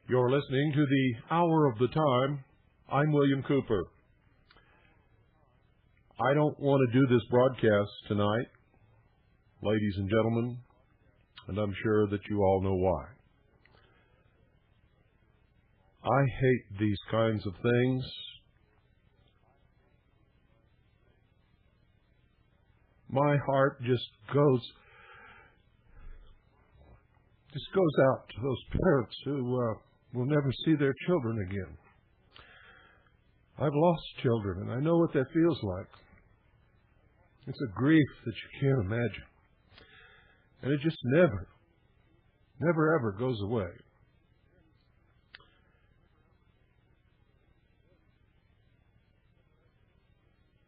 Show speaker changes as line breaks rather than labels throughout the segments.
You're listening to the Hour of the Time. I'm William Cooper. I don't want to do this broadcast tonight, ladies and gentlemen, and I'm sure that you all know why. I hate these kinds of things. My heart just goes out to those parents who will never see their children again. I've lost children, and I know what that feels like. It's a grief that you can't imagine. And it just never ever goes away.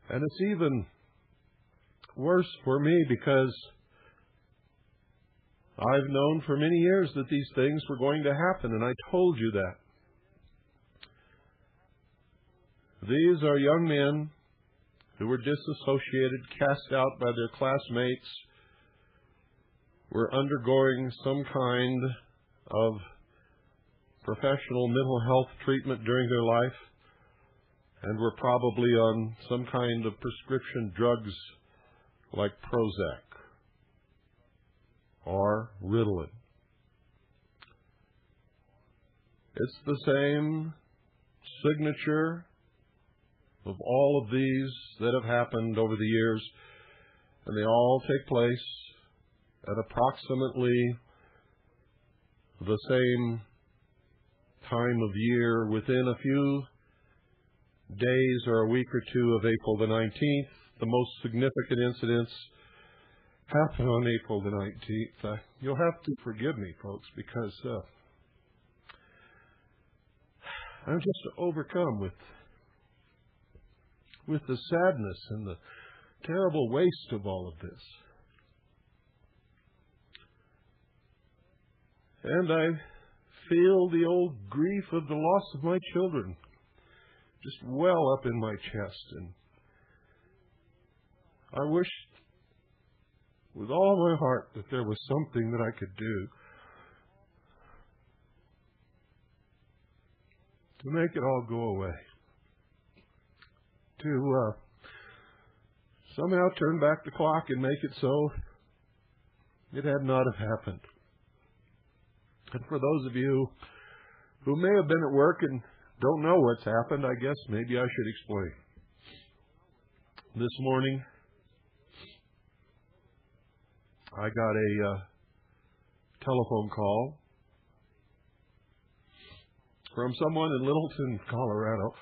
And it's even worse for me because I've known for many years that these things were going to happen, and I told you that. These are young men who were disassociated, cast out by their classmates, were undergoing some kind of professional mental health treatment during their life, and were probably on some kind of prescription drugs like Prozac or Ritalin. It's the same signature of all of these that have happened over the years, and they all take place at approximately the same time of year, within a few days or a week or two of April the 19th. The most significant incidents happen on April the 19th. You'll have to forgive me, folks, because I'm just overcome with the sadness and the terrible waste of all of this. And I feel the old grief of the loss of my children just well up in my chest. And I wish with all my heart that there was something that I could do to make it all go away. To somehow turn back the clock and make it so it had not have happened. And for those of you who may have been at work and don't know what's happened, I guess maybe I should explain. This morning, I got a telephone call from someone in Littleton, Colorado,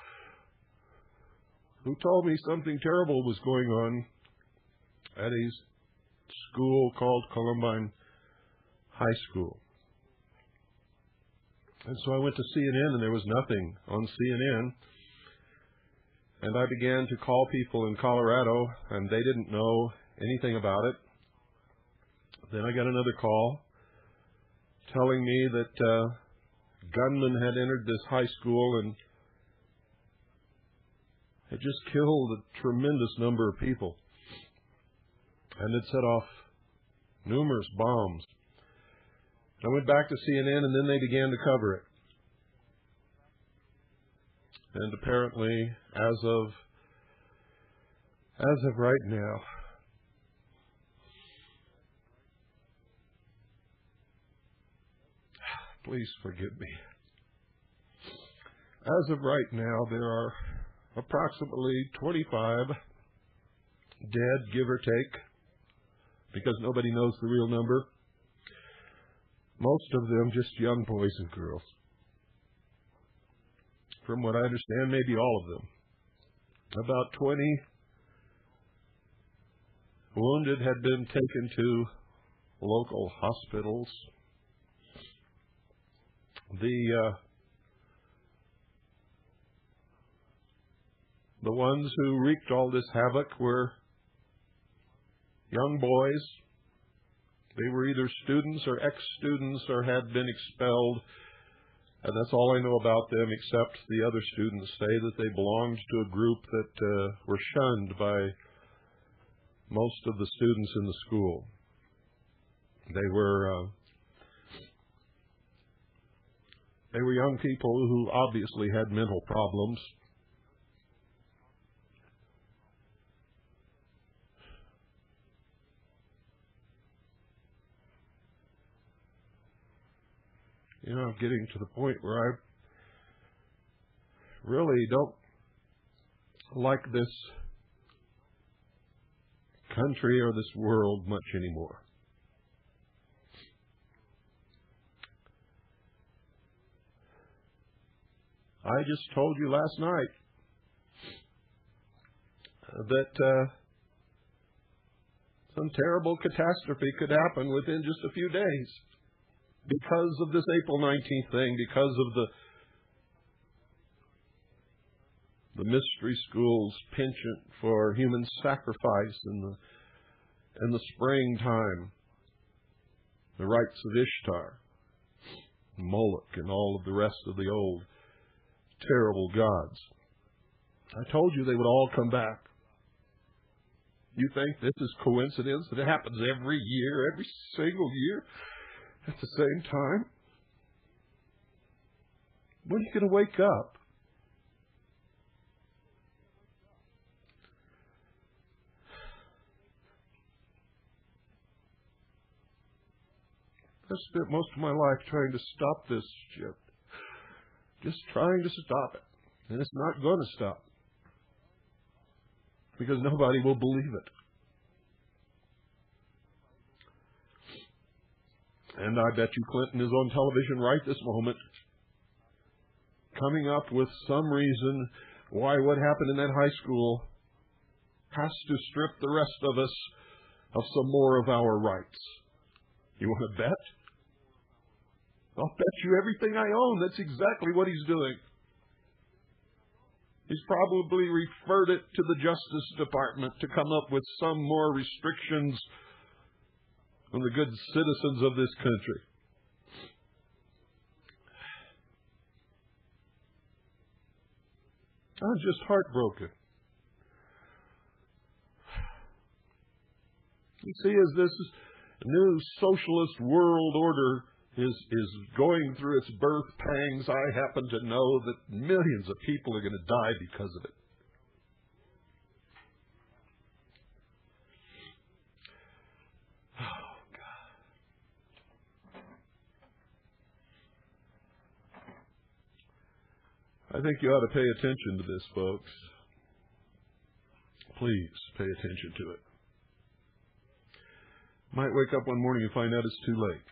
who told me something terrible was going on at a school called Columbine High School. And so I went to CNN, and there was nothing on CNN. And I began to call people in Colorado, and they didn't know anything about it. Then I got another call telling me that gunmen had entered this high school and had just killed a tremendous number of people and had set off numerous bombs. I went back to CNN, and then they began to cover it. And apparently, as of right now, please forgive me. As of right now, there are approximately 25 dead, give or take, because nobody knows the real number. Most of them just young boys and girls. From what I understand, maybe all of them. About 20 wounded had been taken to local hospitals. The ones who wreaked all this havoc were young boys. They were either students or ex-students or had been expelled. And that's all I know about them, except the other students say that they belonged to a group that were shunned by most of the students in the school. They were young people who obviously had mental problems. You know, I'm getting to the point where I really don't like this country or this world much anymore. I just told you last night that some terrible catastrophe could happen within just a few days because of this April 19th thing, because of the mystery school's penchant for human sacrifice in the springtime, the rites of Ishtar, Moloch, and all of the rest of the old terrible gods. I told you they would all come back. You think this is coincidence that it happens every year, every single year, at the same time? When are you going to wake up? I've spent most of my life trying to stop this shit. Just trying to stop it. And it's not going to stop. Because nobody will believe it. And I bet you Clinton is on television right this moment, coming up with some reason why what happened in that high school has to strip the rest of us of some more of our rights. You want to bet? I'll bet you everything I own that's exactly what he's doing. He's probably referred it to the Justice Department to come up with some more restrictions on the good citizens of this country. I'm just heartbroken. You see, as this new socialist world order is going through its birth pangs, I happen to know that millions of people are going to die because of it. Oh, God. I think you ought to pay attention to this, folks. Please pay attention to it. Might wake up one morning and find out it's too late.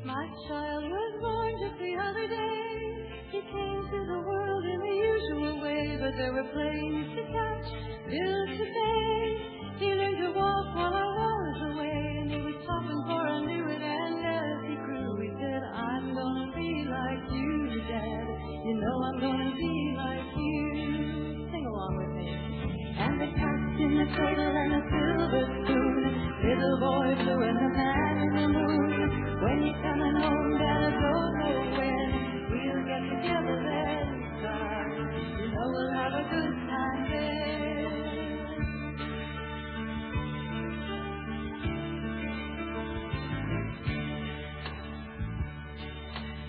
My child was born just the other day. He came to the world in the usual way, but there were planes to catch, bills to pay. He learned to walk while I was away, and he was talking for I knew it. And as he grew, he said, I'm gonna be like you, Dad. You know I'm gonna be like you. Sing along with me. And the cat's in the cradle and the silver spoon, little boy blue and the man in the moon. When you're coming home, Dad, I don't know when. We'll get together then, son. You know we'll have a good time then.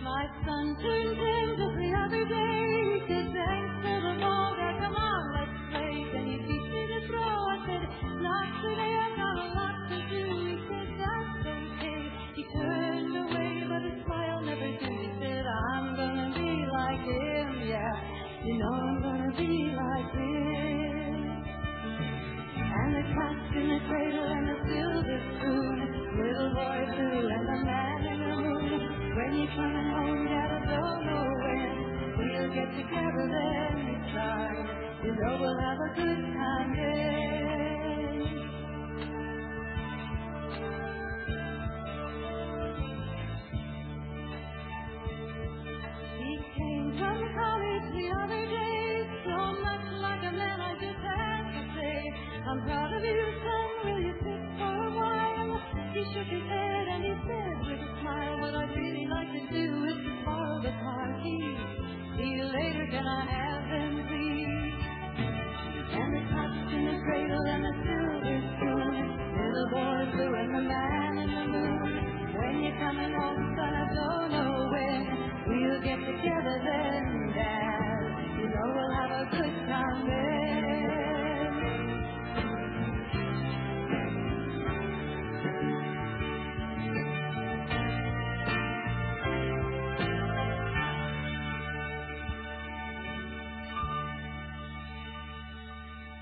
My son turned 10 just the other day. He said, thanks for the ball, Dad, come on, let's play. Can you teach me to throw? I said, no, You know I'm gonna be like this. And the cat's in the cradle and the silver spoon, little boy blue and the man in the moon. When you're coming home, Dad, I don't know when. We'll get together then, time. You know we'll have a good time then. He came from college the other day, so much like a man I just had to say, I'm proud of you, son, will you sit for a while? He shook his head and he said with a smile, what I'd really like to do is to borrow the car keys. See you later, can I have them, please? And the cat's in the cradle and the silver spoon, little boy blue and the man in the moon. When you're coming home, son, I don't know when. We'll get together then, Dad. You know we'll have a good time then.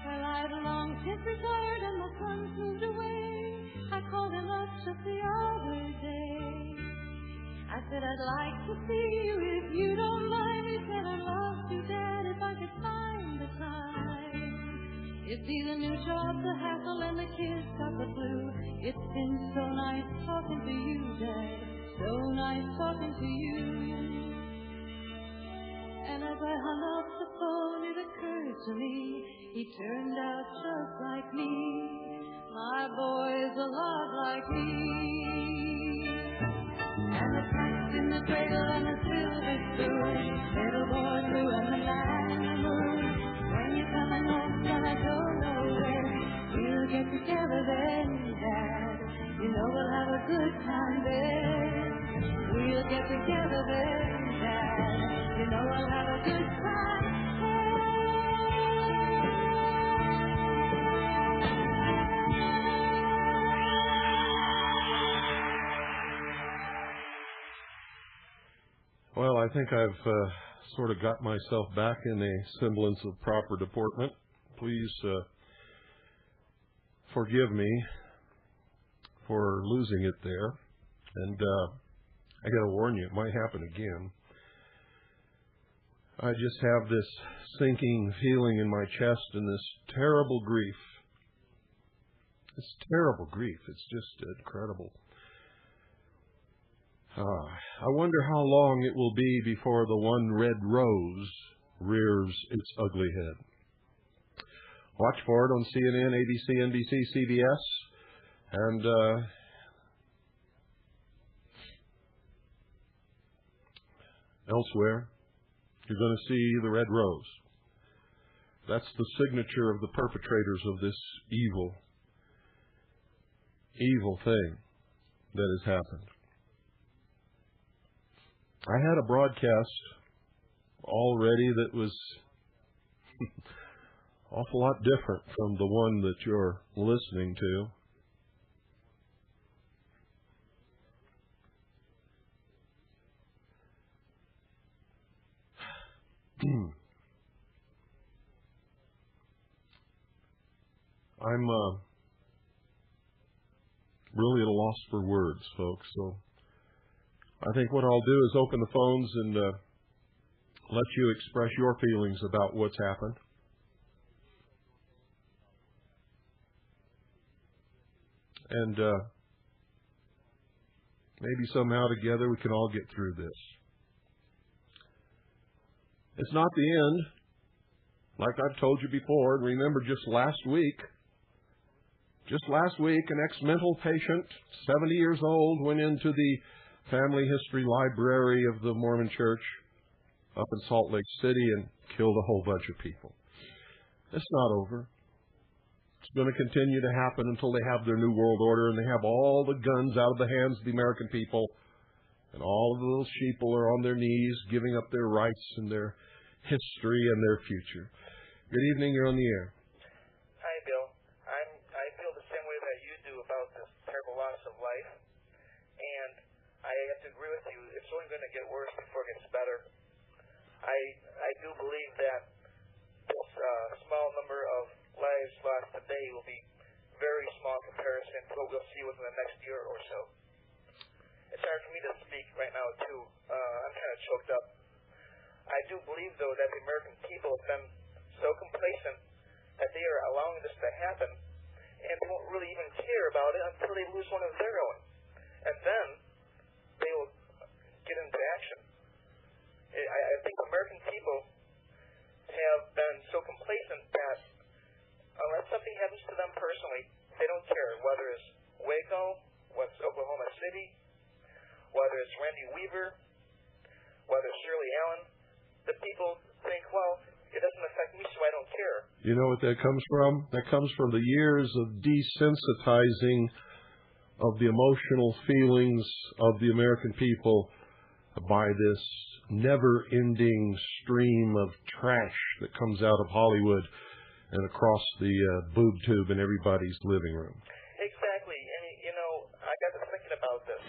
Well, I've long since retired and my son's moved away. I called him up just the other day. I said I'd like to see you if you don't mind. He said I'd love to, Dad, if I could find the time. You see the new job, the hassle, and the kids got the flu. It's been so nice talking to you, Dad. So nice talking to you. And as I hung up the phone, it occurred to me, he turned out just like me. My boy's a lot like me. And the cat's in the cradle and the silver spoon, little boy blue and the man in the moon. When you're coming home, son, I don't know when. We'll get together then, Dad. You know we'll have a good time then. We'll get together then, Dad. You know we'll have a good time then.
Well, I think I've sort of got myself back in a semblance of proper deportment. Please forgive me for losing it there. And I got to warn you, it might happen again. I just have this sinking feeling in my chest and this terrible grief. It's terrible grief. It's just incredible. I wonder how long it will be before the one red rose rears its ugly head. Watch for it on CNN, ABC, NBC, CBS, and elsewhere. You're going to see the red rose. That's the signature of the perpetrators of this evil thing that has happened. I had a broadcast already that was awful lot different from the one that you're listening to. I'm really at a loss for words, folks, so I think what I'll do is open the phones and let you express your feelings about what's happened. And maybe somehow together we can all get through this. It's not the end. Like I've told you before, and remember just last week, an ex-mental patient, 70 years old, went into the family history library of the Mormon Church up in Salt Lake City and killed a whole bunch of people. It's not over. It's going to continue to happen until they have their new world order and they have all the guns out of the hands of the American people, and all of those sheeple are on their knees giving up their rights and their history and their future. Good evening, you're on the air.
Hi, Bill. I feel the same way that you do about this terrible loss of life, and I have to agree with you. It's only going to get worse before it gets better. I do believe that this small number of lives lost today will be very small in comparison to what we'll see within the next year or so. It's hard for me to speak right now, too. I'm kind of choked up. I do believe, though, that the American people have been so complacent that they are allowing this to happen, and they won't really even care about it until they lose one of their own. And then they will get into action. I think American people have been so complacent that unless something happens to them personally, they don't care, whether it's Waco, whether it's Oklahoma City, whether it's Randy Weaver, whether it's Shirley Allen. The people think, well, it doesn't affect me, so I don't care.
You know what that comes from? That comes from the years of desensitizing of the emotional feelings of the American people by this never-ending stream of trash that comes out of Hollywood and across the boob tube in everybody's living room.
Exactly. And, you know, I got to thinking about this.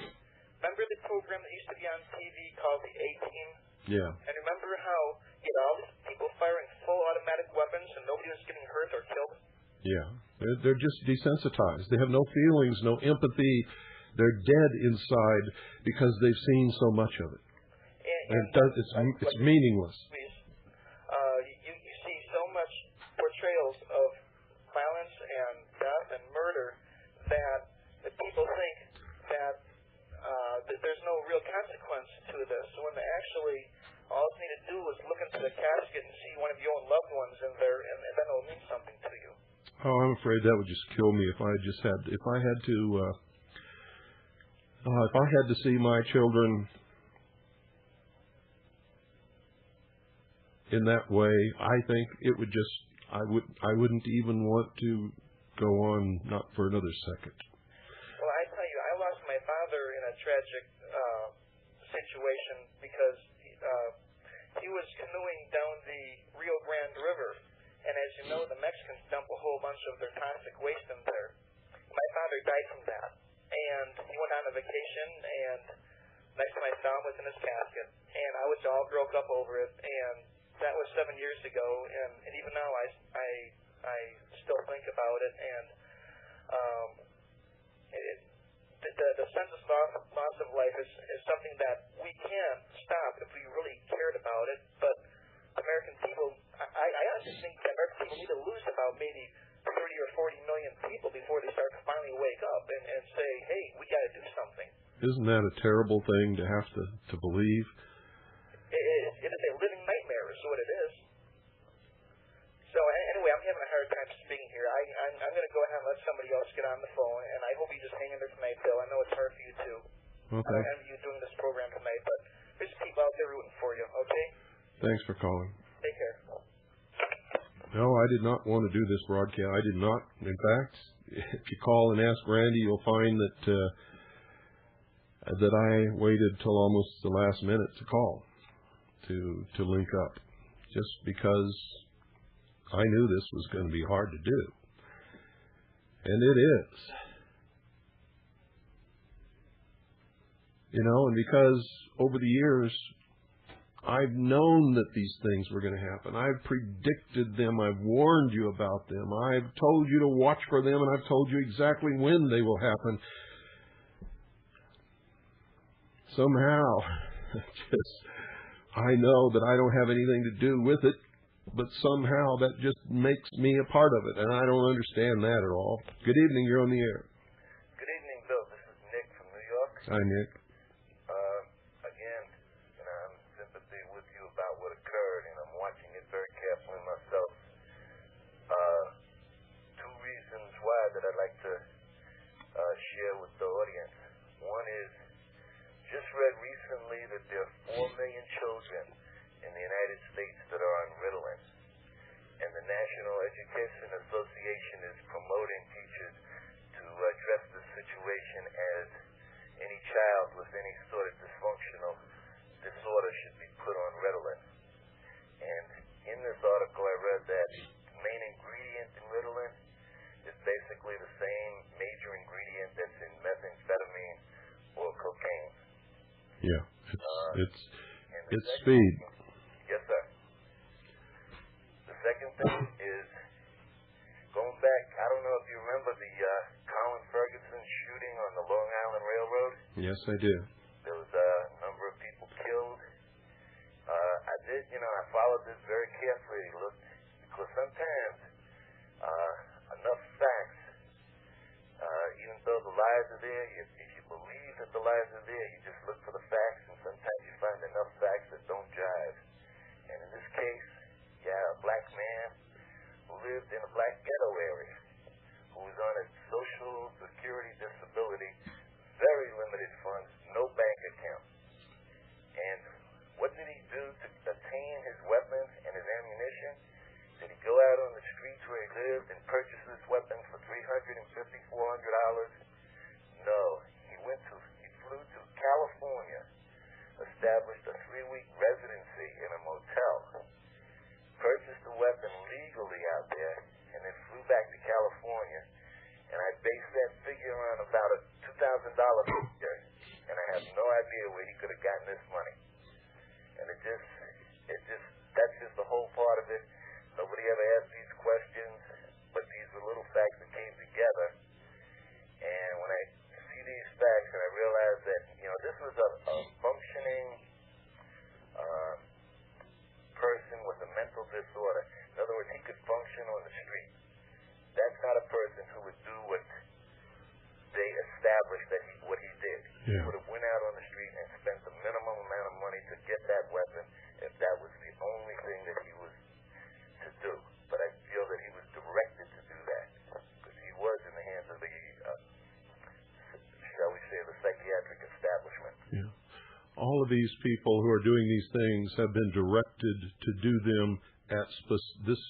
Remember the program that used to be on TV called the A-Team?
Yeah.
And remember how you had all these people firing full automatic weapons and nobody was getting hurt or killed?
Yeah. They're just desensitized. They have no feelings, no empathy. They're dead inside because they've seen so much of it. And it's meaningless.
You see so much portrayals of violence and death and murder that the people think that there's no real consequence to this. When they actually, all you need to do is look into the casket and see one of your own loved ones in there, and then it'll mean something to you.
Oh, I'm afraid that would just kill me if I had to see my children in that way. I think it would just, I wouldn't even want to go on, not for another second.
Well, I tell you, I lost my father in a tragic situation because he was canoeing down the Rio Grande River, and as you know, the Mexicans dump a whole bunch of their toxic waste in there. My father died from that, and he went on a vacation, and next time I saw him was in his casket, and I was all broke up over it, and that was 7 years ago, and even now I still think about it, and the sense of loss of life is something that we can stop if we really cared about it, but American people, I honestly think that American people need to lose about maybe 30 or 40 million people before they start to finally wake up and say, hey, we got to do something.
Isn't that a terrible thing to have to believe?
It is a living nightmare, is what it is. So anyway, I'm having a hard time speaking here. I'm going to go ahead and let somebody else get on the phone, and I hope you just hang in there tonight, Bill. I know it's hard for you, too.
Okay.
I envy you doing this program tonight, but there's people out there rooting for you, okay?
Thanks for calling.
Take care.
No, I did not want to do this broadcast. I did not. In fact, if you call and ask Randy, you'll find that I waited till almost the last minute to call to link up, just because I knew this was going to be hard to do. And it is. You know, and because over the years, I've known that these things were going to happen. I've predicted them. I've warned you about them. I've told you to watch for them, and I've told you exactly when they will happen. Somehow, I know that I don't have anything to do with it, but somehow that just makes me a part of it, and I don't understand that at all. Good evening. You're on the air.
Good evening, Bill. This is Nick from New York.
Hi, Nick.
Again, I'm in sympathy with you about what occurred, and I'm watching it very carefully myself. Two reasons why that I'd like to share with the audience. One is, just read recently that there are 4 million children in the United States that are on Ritalin, and the National Education Association is promoting teachers to address the situation as any child with any sort of dysfunctional disorder should be put on Ritalin. And in this article I read that the main ingredient in Ritalin is basically the same major ingredient that's in methamphetamine or cocaine.
Yeah, it's speed.
Yes, second thing is going back. I don't know if you remember the Colin Ferguson shooting on the Long Island Railroad.
Yes, I do.
There was a number of people killed. I followed this very carefully, because sometimes enough facts, even though the lies are there, if you believe that the lies are there, you just look for the facts, and sometimes you find enough facts that don't jive. And in this case, a black man who lived in a black ghetto area, who was on a social security disability, very limited funds, no bank account. And what did he do to attain his weapons and his ammunition? Did he go out on the streets where he lived and purchase his weapons for $350, $400? No. He flew to California, established a 3-week residency in a motel, purchased the weapon legally out there, and then flew back to California. And I based that figure on about a $2,000 figure, and I have no idea where he could have gotten this money. And that's just the whole part of it. Nobody ever asked these questions, but these were little facts that came together. And when I see these facts, and I realize that, this was a functioning person with a mental disorder. In other words, he could function on the street. That's not a person who would do what they established what he did. He would have went out on the street and spent the minimum amount of money to get that weapon if that was the only thing that he was to do. But I feel that he was directed to do that because he was in the hands of the, shall we say, the psychiatric establishment.
Yeah. All of these people who are doing these things have been directed to do them at this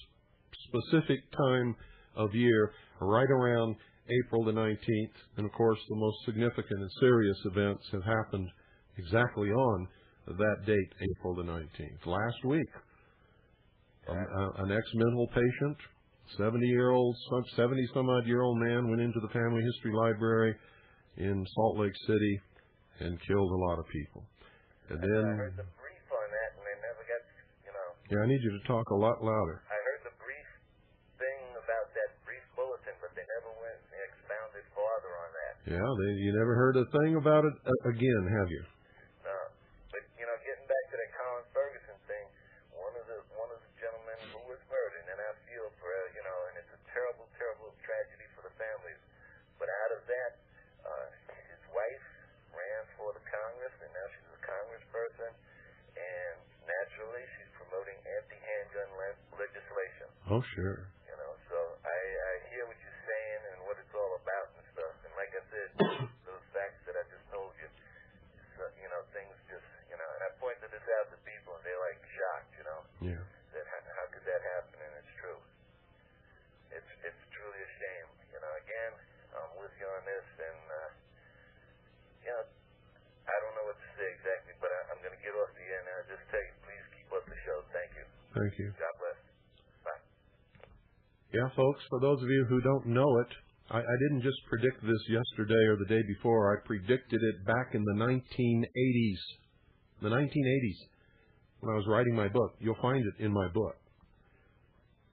specific time of year, right around April the 19th. And, of course, the most significant and serious events have happened exactly on that date, April the 19th. Last week, an ex-mental patient, 70-some-odd-year-old man went into the family history library in Salt Lake City and killed a lot of people. And then
I heard the brief on that, and they never got,
Yeah, I need you to talk a lot louder.
I heard the brief thing about that brief bulletin, but they never went and expounded farther on that.
Yeah, you never heard a thing about it again, have you?
No. But, getting back to that Colin Ferguson thing, one of the gentlemen who was murdered, and I feel for, and it's a terrible, terrible tragedy for the families. But out of that, his wife ran for the Congress, and now she's a congressperson, and naturally she's promoting anti-handgun legislation.
Oh, sure.
So I hear what you're saying and what it's all about and stuff. And like I said, those facts that I just told you, things just, and I pointed this out to people, and they're like shocked,
Yeah.
that how could that happen? And it's true. It's truly a shame. Again, I'm with you on this, and I don't know what to say exactly, but I'm going to get off the air now. Just tell you, please keep up the show. Thank you.
Thank you.
God bless. Bye.
Yeah, folks, for those of you who don't know it, I didn't just predict this yesterday or the day before. I predicted it back in the 1980s. The 1980s, when I was writing my book. You'll find it in my book.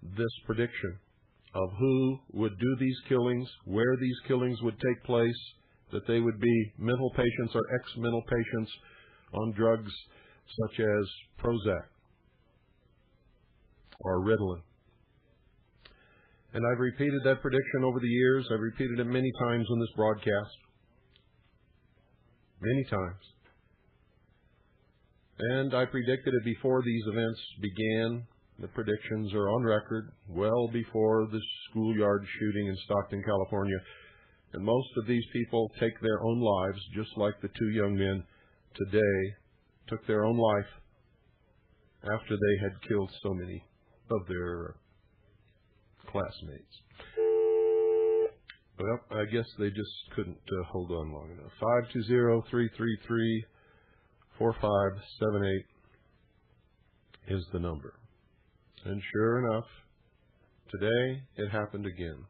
This prediction of who would do these killings, where these killings would take place, that they would be mental patients or ex-mental patients on drugs such as Prozac or Ritalin. And I've repeated that prediction over the years. I've repeated it many times on this broadcast. Many times. And I predicted it before these events began. The predictions are on record well before the schoolyard shooting in Stockton, California. And most of these people take their own lives, just like the two young men today took their own life after they had killed so many of their classmates. Well, I guess they just couldn't hold on long enough. 520-333-4578 is the number. And sure enough, today it happened again.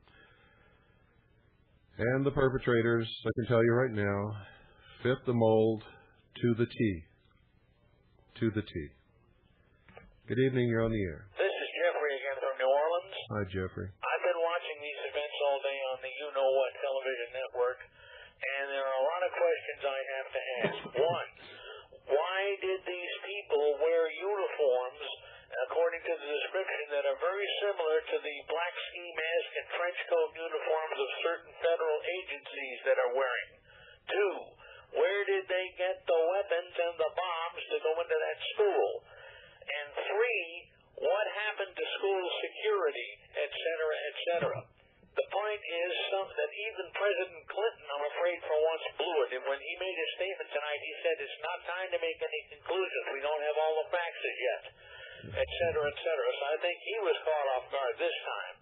And the perpetrators, I can tell you right now, fit the mold to the T. To the T. Good evening, you're on the air.
This is Jeffrey again from
Hi, Jeffrey.
I've been watching these events all day on the you-know-what television network, and there are a lot of questions I have to ask. One, why did these people wear uniforms, according to the description, that are very similar to the black ski mask and trench coat uniforms of certain federal agencies that are wearing? Two, where did they get the weapons and the bombs to go into that school? And three, what happened to school security, et cetera, et cetera? The point is that even President Clinton, I'm afraid, for once blew it. And when he made his statement tonight, he said it's not time to make any conclusions. We don't have all the facts as yet, et cetera, et cetera. So I think he was caught off guard this time.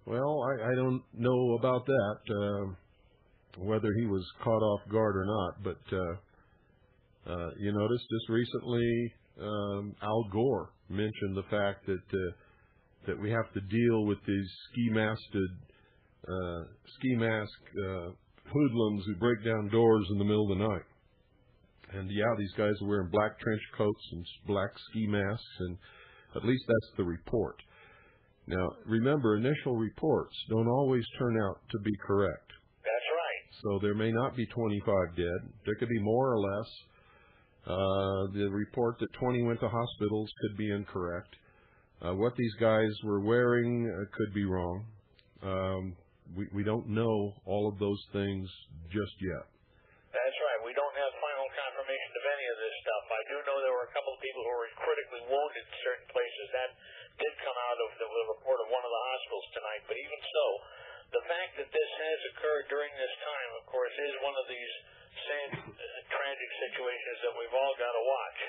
Well, I don't know about that, whether he was caught off guard or not. But you notice just recently Al Gore mentioned the fact that we have to deal with these ski mask hoodlums who break down doors in the middle of the night. And yeah, these guys are wearing black trench coats and black ski masks, and at least that's the report. Now, remember, initial reports don't always turn out to be correct.
That's right.
So there may not be 25 dead. There could be more or less. The report that 20 went to hospitals could be incorrect. What these guys were wearing could be wrong. We don't know all of those things just yet.
That's right. We don't have final confirmation of any of this stuff. I do know there were a couple of people who were critically wounded in certain places. That did come out of the report of one of the hospitals tonight. But even so, the fact that this has occurred during this time, of course, is one of these sad, tragic situations that we've all got to watch.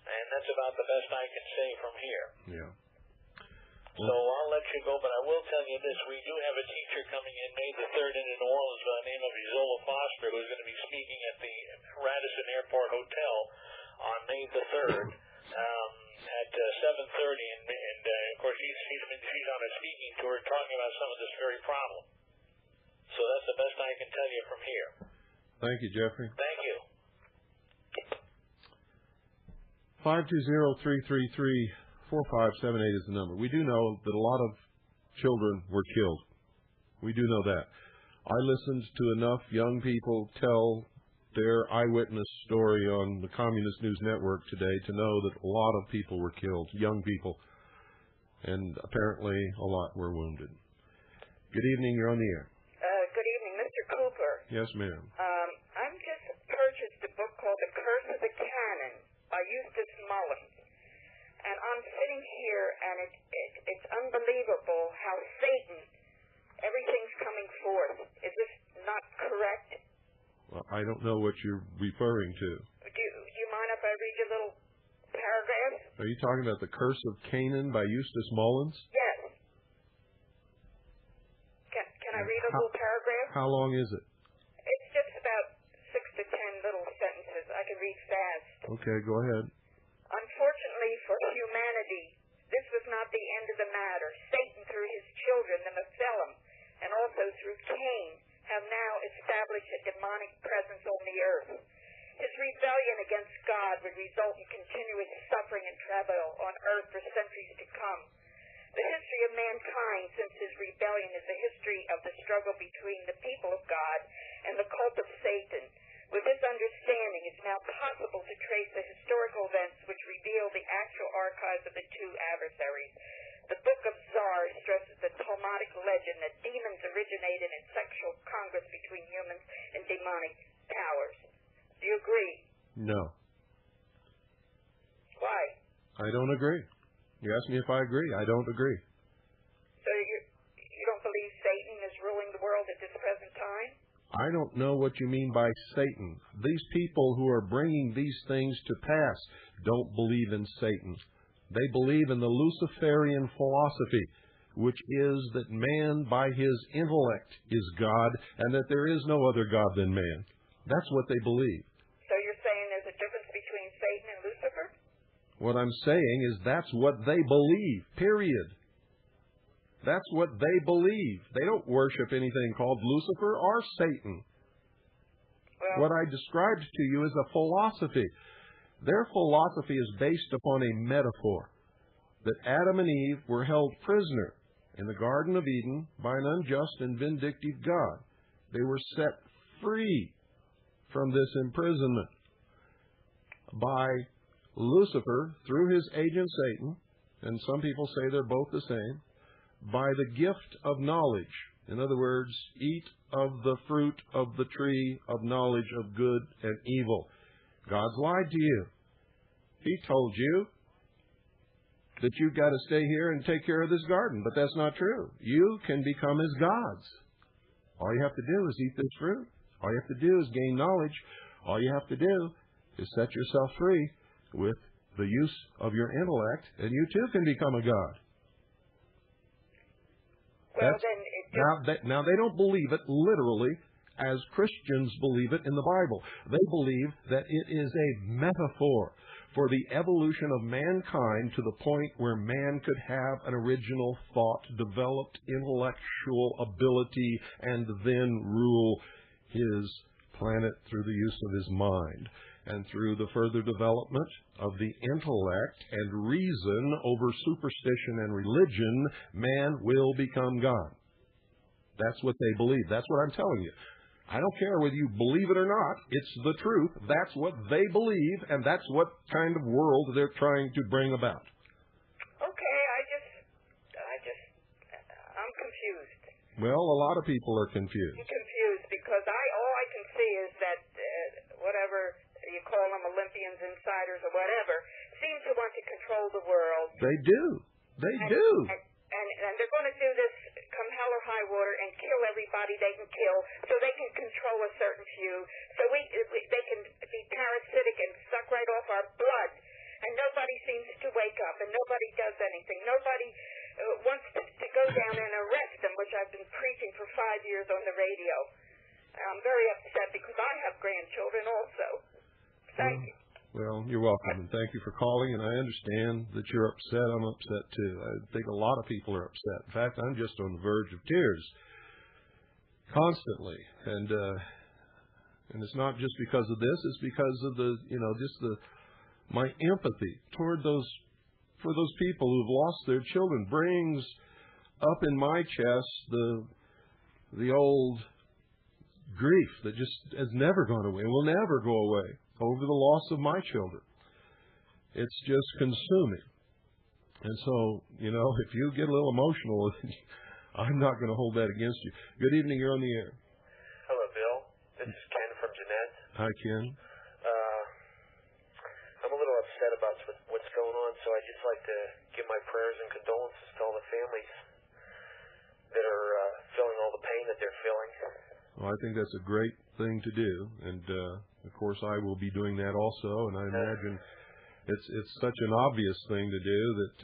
And that's about the best I can say from here.
Yeah.
So I'll let you go, but I will tell you this. We do have a teacher coming in May the 3rd into New Orleans by the name of Isola Foster, who's going to be speaking at the Radisson Airport Hotel on May the 3rd at 7:30. And of course, she's on a speaking tour talking about some of this very problem. So that's the best I can tell you from here.
Thank you, Jeffrey.
Thank you.
520-333-4578 is the number. We do know that a lot of children were killed. We do know that. I listened to enough young people tell their eyewitness story on the Communist News Network today to know that a lot of people were killed, young people, and apparently a lot were wounded. Good evening. You're on the air.
Good evening, Mr. Cooper.
Yes, ma'am.
I'm just purchased a book called The Curse of the Cannon by Eustace Mullins. And I'm sitting here, and it's unbelievable how Satan, everything's coming forth. Is this not correct?
Well, I don't know what you're referring to.
Do you mind if I read you a little paragraph?
Are you talking about The Curse of Canaan by Eustace Mullins?
Yes. Can I read a little paragraph?
How long is it?
It's just about 6 to 10 little sentences. I can read fast.
Okay, go ahead.
Unfortunately for humanity, this was not the end of the matter. Satan, through his children, the Nephilim, and also through Cain, have now established a demonic presence on the earth. His rebellion against God would result in continuous suffering and travail on earth for centuries to come. The history of mankind since his rebellion is a history of the struggle between the people of God and the cult of Satan. With this understanding, it's now possible to trace the historical events which reveal the actual archives of the two adversaries. The Book of Zar stresses the Talmudic legend that demons originated in sexual congress between humans and demonic powers. Do you agree?
No.
Why?
I don't agree. You asked me if I agree. I don't agree.
So you don't believe Satan is ruling the world at this present time?
I don't know what you mean by Satan. These people who are bringing these things to pass don't believe in Satan. They believe in the Luciferian philosophy, which is that man by his intellect is God and that there is no other God than man. That's what they believe.
So you're saying there's a difference between Satan and Lucifer?
What I'm saying is that's what they believe, period. That's what they believe. They don't worship anything called Lucifer or Satan.
Well,
what I described to you is a philosophy. Their philosophy is based upon a metaphor. that Adam and Eve were held prisoner in the Garden of Eden by an unjust and vindictive God. They were set free from this imprisonment by Lucifer through his agent Satan, and some people say they're both the same, by the gift of knowledge. In other words, eat of the fruit of the tree of knowledge of good and evil. God's lied to you. He told you that you've got to stay here and take care of this garden, but that's not true. You can become as gods. All you have to do is eat this fruit. All you have to do is gain knowledge. All you have to do is set yourself free with the use of your intellect, and you too can become a god.
Well,
now they don't believe it literally as Christians believe it in the Bible. They believe that it is a metaphor for the evolution of mankind to the point where man could have an original thought, developed intellectual ability, and then rule his planet through the use of his mind. And through the further development of the intellect and reason over superstition and religion, man will become God. That's what they believe. That's what I'm telling you. I don't care whether you believe it or not. It's the truth. That's what they believe, and that's what kind of world they're trying to bring about.
Okay, I'm confused.
Well, a lot of people are confused.
I'm confused because all I can see is that whatever you call them, Olympians, insiders, or whatever, seem to want to control the world.
They do. They do.
And they're going to do this come hell or high water and kill everybody they can kill so they can control a certain few. So they can be parasitic and suck right off our blood. And nobody seems to wake up, and nobody does anything. Nobody wants to go down and arrest them, which I've been preaching for 5 years on the radio. I'm very upset because I have grandchildren also. Thank you.
Well, you're welcome, and thank you for calling, and I understand that you're upset. I'm upset, too. I think a lot of people are upset. In fact, I'm just on the verge of tears constantly, and it's not just because of this. It's because of my empathy toward for those people who've lost their children brings up in my chest the old grief that just has never gone away, will never go away, over the loss of my children. It's just consuming. And so, if you get a little emotional, I'm not going to hold that against you. Good evening, you're on the air.
Hello, Bill. This is Ken from Jeanette.
Hi, Ken.
I'm a little upset about what's going on, so I'd just like to give my prayers and condolences to all the families that are feeling all the pain that they're feeling.
Well, I think that's a great thing to do, and of course I will be doing that also, and I imagine it's such an obvious thing to do that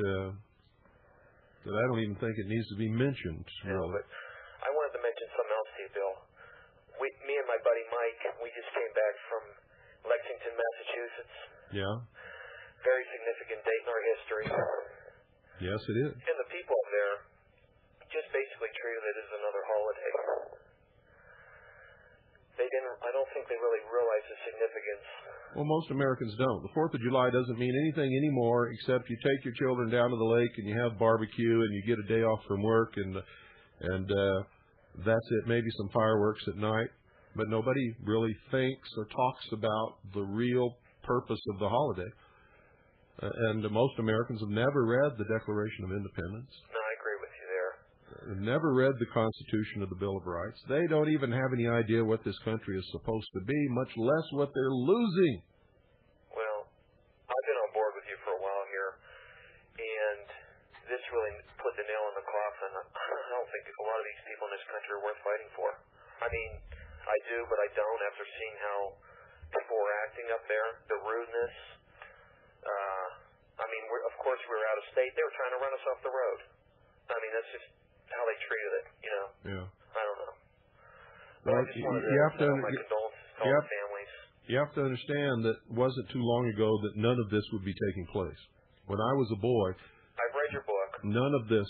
I don't even think it needs to be mentioned, really.
No, but I wanted to mention something else to you, Bill. Me and my buddy Mike, we just came back from Lexington, Massachusetts.
Yeah.
Very significant date in our history.
Yes, it is.
And the people up there just basically treated it as another holiday. I don't think they really realize the significance.
Well, most Americans don't. The 4th of July doesn't mean anything anymore except you take your children down to the lake and you have barbecue and you get a day off from work and that's it. Maybe some fireworks at night. But nobody really thinks or talks about the real purpose of the holiday. And most Americans have never read the Declaration of Independence.
No, I agree with you there.
They've never read the Constitution of the Bill of Rights. They don't even have any idea what this country is supposed to be, much less what they're losing.
Well, I've been on board with you for a while here, and this really put the nail in the coffin. I don't think a lot of these people in this country are worth fighting for. I mean, I do, but I don't after seeing how people were acting up there, the rudeness. Of course, we were out of state. They were trying to run us off the road. I mean, that's just how they treated it,
Yeah.
I don't know. But
Well,
I just wanted to send my condolences to all the families.
You have to understand that it wasn't too long ago that none of this would be taking place. When I was a boy,
I've read your book.
none of this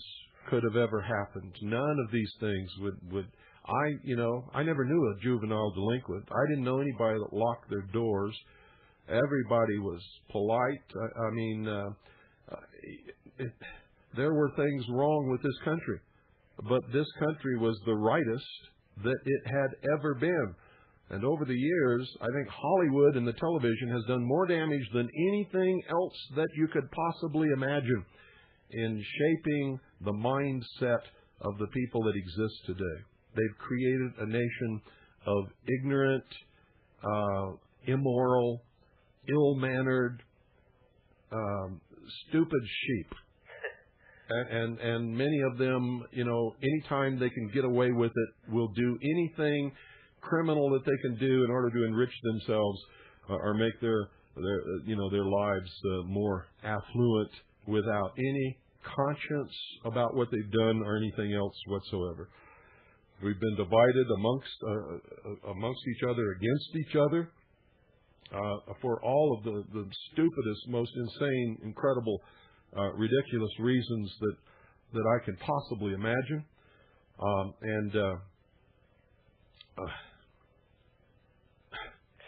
could have ever happened. None of these things would. I never knew a juvenile delinquent. I didn't know anybody that locked their doors. Everybody was polite. there were things wrong with this country, but this country was the rightest that it had ever been. And over the years, I think Hollywood and the television has done more damage than anything else that you could possibly imagine in shaping the mindset of the people that exist today. They've created a nation of ignorant, immoral, ill-mannered, stupid sheep. And many of them, anytime they can get away with it, will do anything criminal that they can do in order to enrich themselves or make their lives more affluent without any conscience about what they've done or anything else whatsoever. We've been divided amongst each other, against each other, for all of the stupidest, most insane, incredible, ridiculous reasons that I can possibly imagine.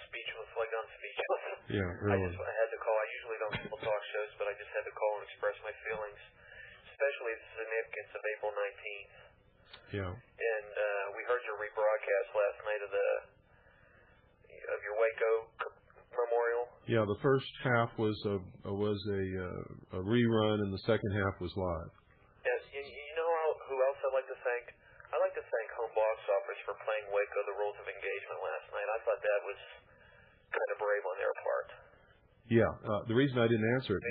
Speechless, like I'm speechless.
Yeah, really.
I had to call. I usually don't people talk shows, but I just had to call and express my feelings, especially the significance of April 19th.
Yeah.
And we heard your rebroadcast last night of your Waco memorial. Yeah,
the first half was a rerun, and the second half was live.
Yes, you know who else I'd like to thank? I'd like to thank Home Box Office for playing Waco, the Rules of Engagement last night. I thought that was kind of brave on their part.
Yeah, the reason I didn't answer it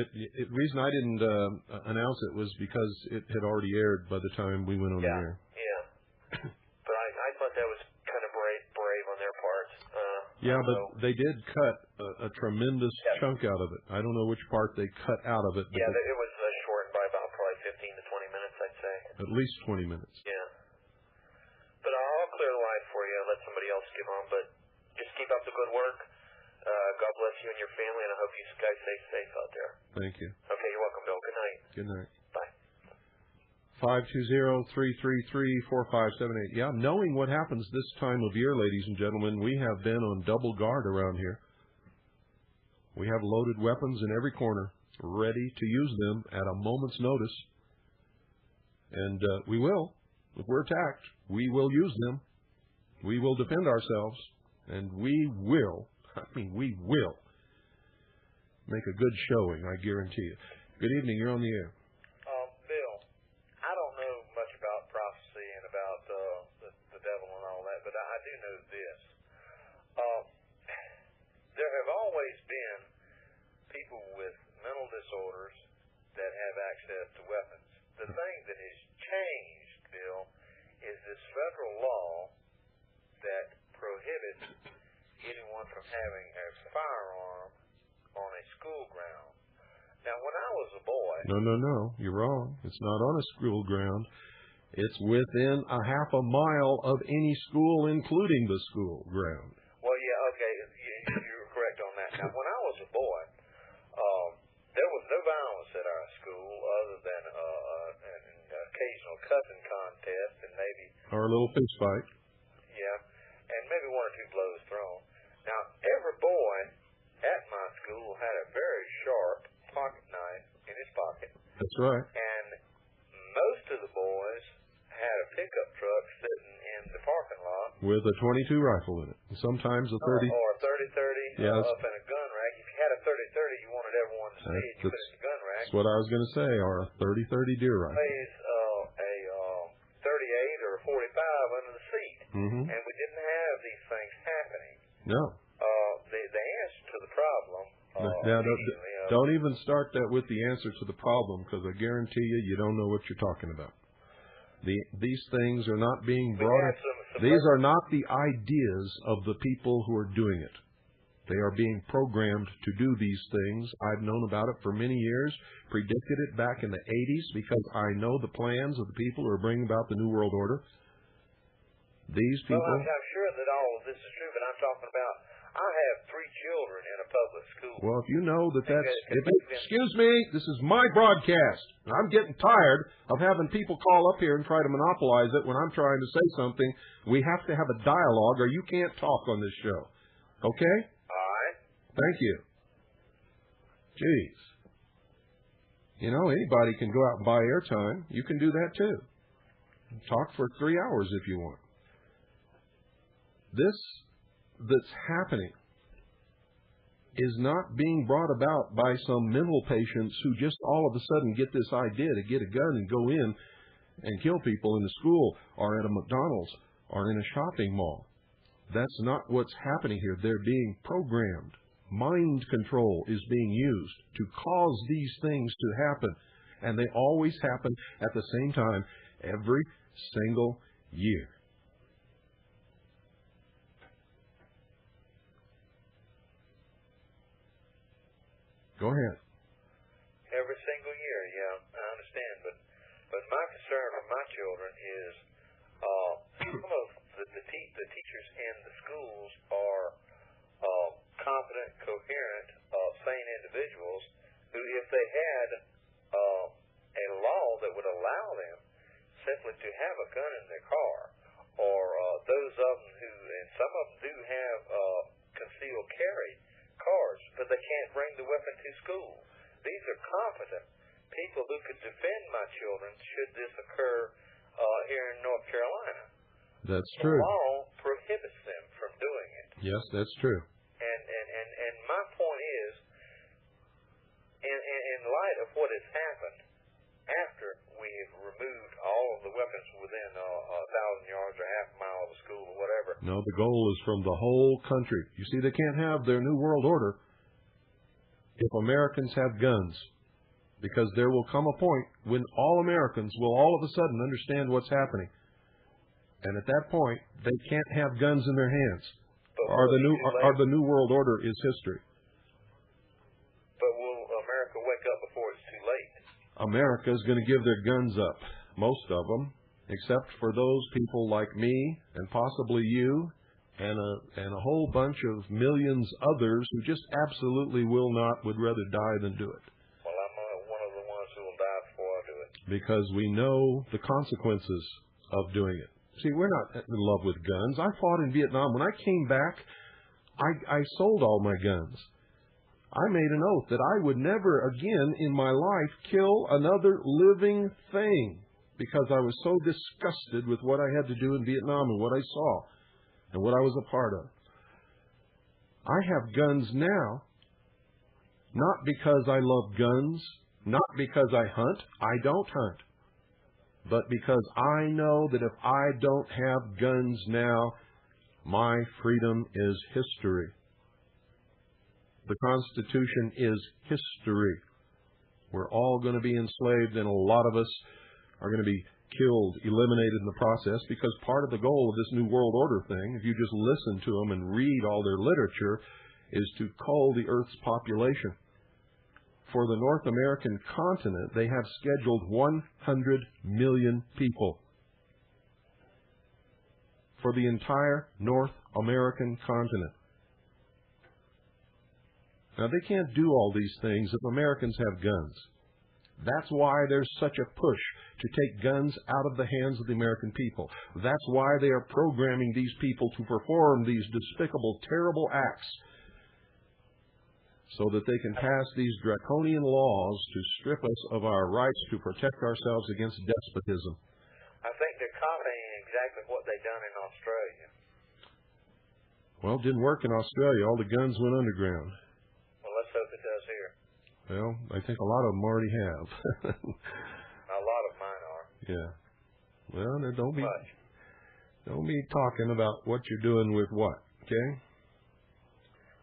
the reason I didn't announce it was because it had already aired by the time we went on the air.
Yeah, but I thought that was kind of brave on their part.
But they did cut a tremendous chunk out of it. I don't know which part they cut out of it.
Yeah, it was shortened by about probably 15 to 20 minutes, I'd say.
At least 20 minutes.
Yeah. But I'll clear the line for you, let somebody else get on. But just keep up the good work. God bless you and your family, and I hope you guys stay safe out there.
Thank you.
Okay, you're welcome, Bill. Good night.
Good night.
Bye.
520-333-4578. Yeah, knowing what happens this time of year, ladies and gentlemen, we have been on double guard around here. We have loaded weapons in every corner, ready to use them at a moment's notice. And we will. If we're attacked, we will use them. We will defend ourselves. And we will make a good showing, I guarantee you. Good evening. You're on the air.
Bill, I don't know much about prophecy and about the devil and all that, but I do know this. There have always been people with mental disorders that have access to weapons. The thing that has changed, Bill, is this federal law that prohibits anyone from having a firearm on a school ground. Now, when I was a boy...
No. You're wrong. It's not on a school ground. It's within a half a mile of any school, including the school ground.
Well, yeah, okay. You're correct on that. Now, when I was a boy, there was no violence at our school other than an occasional cussing contest and maybe...
Or a little fist fight.
Yeah, and maybe one or two blows thrown. Now, every boy at my school had a very sharp pocket knife in his pocket.
That's right.
And most of the boys had a pickup truck sitting in the parking lot.
With a .22 rifle in it. Sometimes a 30.
Or a 30-30
yes.
Up in a gun rack. If you had a 30-30, you wanted everyone to see it. You put it in the gun rack.
That's what I was going to say, or a 30-30 deer rifle.
Plays a 38 or a 45 under the seat.
Mm-hmm.
And we didn't have these things happening.
No.
The answer to the problem...
Now, don't even start that with the answer to the problem, because I guarantee you don't know what you're talking about. These things are not being brought up. These are not the ideas of the people who are doing it. They are being programmed to do these things. I've known about it for many years, predicted it back in the 80s, because I know the plans of the people who are bringing about the New World Order. These people...
Well, I'm sure that all of this is true, but I'm talking about... I have 3 children in a public school.
Well, if you know that's... excuse me, this is my broadcast. I'm getting tired of having people call up here and try to monopolize it when I'm trying to say something. We have to have a dialogue, or you can't talk on this show. Okay?
All right.
Thank you. Jeez. You know, anybody can go out and buy airtime. You can do that too. Talk for 3 hours if you want. This that's happening is not being brought about by some mental patients who just all of a sudden get this idea to get a gun and go in and kill people in the school or at a McDonald's or in a shopping mall. That's not what's happening here. They're being programmed. Mind control is being used to cause these things to happen. And they always happen at the same time every single year. Go ahead.
Every single year, yeah, I understand. But my concern for my children is some of the teachers in the schools are competent, coherent, sane individuals who, if they had a law that would allow them simply to have a gun in their car, or those of them who, and some of them do have concealed carry cards, but they can't bring the weapon to school. These are competent people who could defend my children should this occur here in North Carolina.
That's true.
The law prohibits them from doing it.
Yes, that's true.
And my point is, in light of what has happened after we have removed all of the weapons within 1,000 yards or half a mile of a school or whatever.
No, the goal is from the whole country. You see, they can't have their New World Order if Americans have guns, because there will come a point when all Americans will all of a sudden understand what's happening. And at that point, they can't have guns in their hands. Or the New World Order is history.
But will America wake up before it's too late?
America is going to give their guns up, most of them, except for those people like me and possibly you and a whole bunch of millions others who just absolutely will not, would rather die than do it.
Well, I'm one of the ones who will die before I do it.
Because we know the consequences of doing it. See, we're not in love with guns. I fought in Vietnam. When I came back, I sold all my guns. I made an oath that I would never again in my life kill another living thing, because I was so disgusted with what I had to do in Vietnam and what I saw and what I was a part of. I have guns now, not because I love guns, not because I hunt. I don't hunt. But because I know that if I don't have guns now, my freedom is history. The Constitution is history. We're all going to be enslaved, and a lot of us are going to be killed, eliminated in the process, because part of the goal of this New World Order thing, if you just listen to them and read all their literature, is to cull the Earth's population. For the North American continent, they have scheduled 100 million people. For the entire North American continent. Now, they can't do all these things if Americans have guns. That's why there's such a push to take guns out of the hands of the American people. That's why they are programming these people to perform these despicable, terrible acts, so that they can pass these draconian laws to strip us of our rights to protect ourselves against despotism.
I think they're copying exactly what they've done in Australia.
Well, it didn't work in Australia. All the guns went underground.
Well, let's hope it does here.
Well, I think a lot of them already have.
A lot of mine are.
Yeah. Well, now don't be talking about what you're doing with what, okay?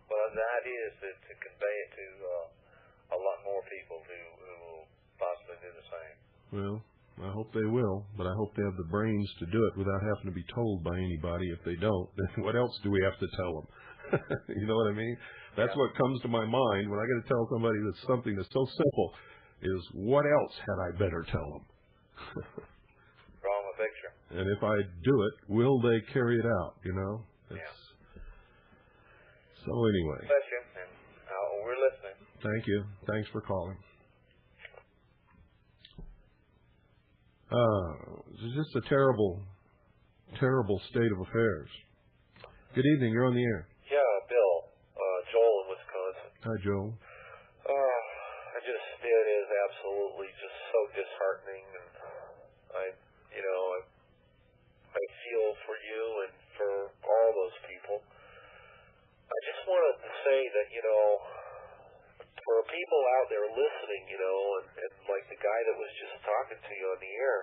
Well, the idea is to convey it to a lot more people who will possibly do the same.
Well, I hope they will, but I hope they have the brains to do it without having to be told by anybody. If they don't, then what else do we have to tell them? You know what I mean? That's what comes to my mind when I got to tell somebody that something that's so simple is, what else had I better tell them?
Draw them a picture.
And if I do it, will they carry it out, you know? So anyway.
Bless you, and we're listening.
Thank you. Thanks for calling. It's just a terrible, terrible state of affairs. Good evening. You're on the air.
Yeah, Bill. Joel in Wisconsin.
Hi, Joel.
It is absolutely disheartening, and I feel for you and for all those people. I just wanted to say that, for people out there listening, and like the guy that was just talking to you on the air,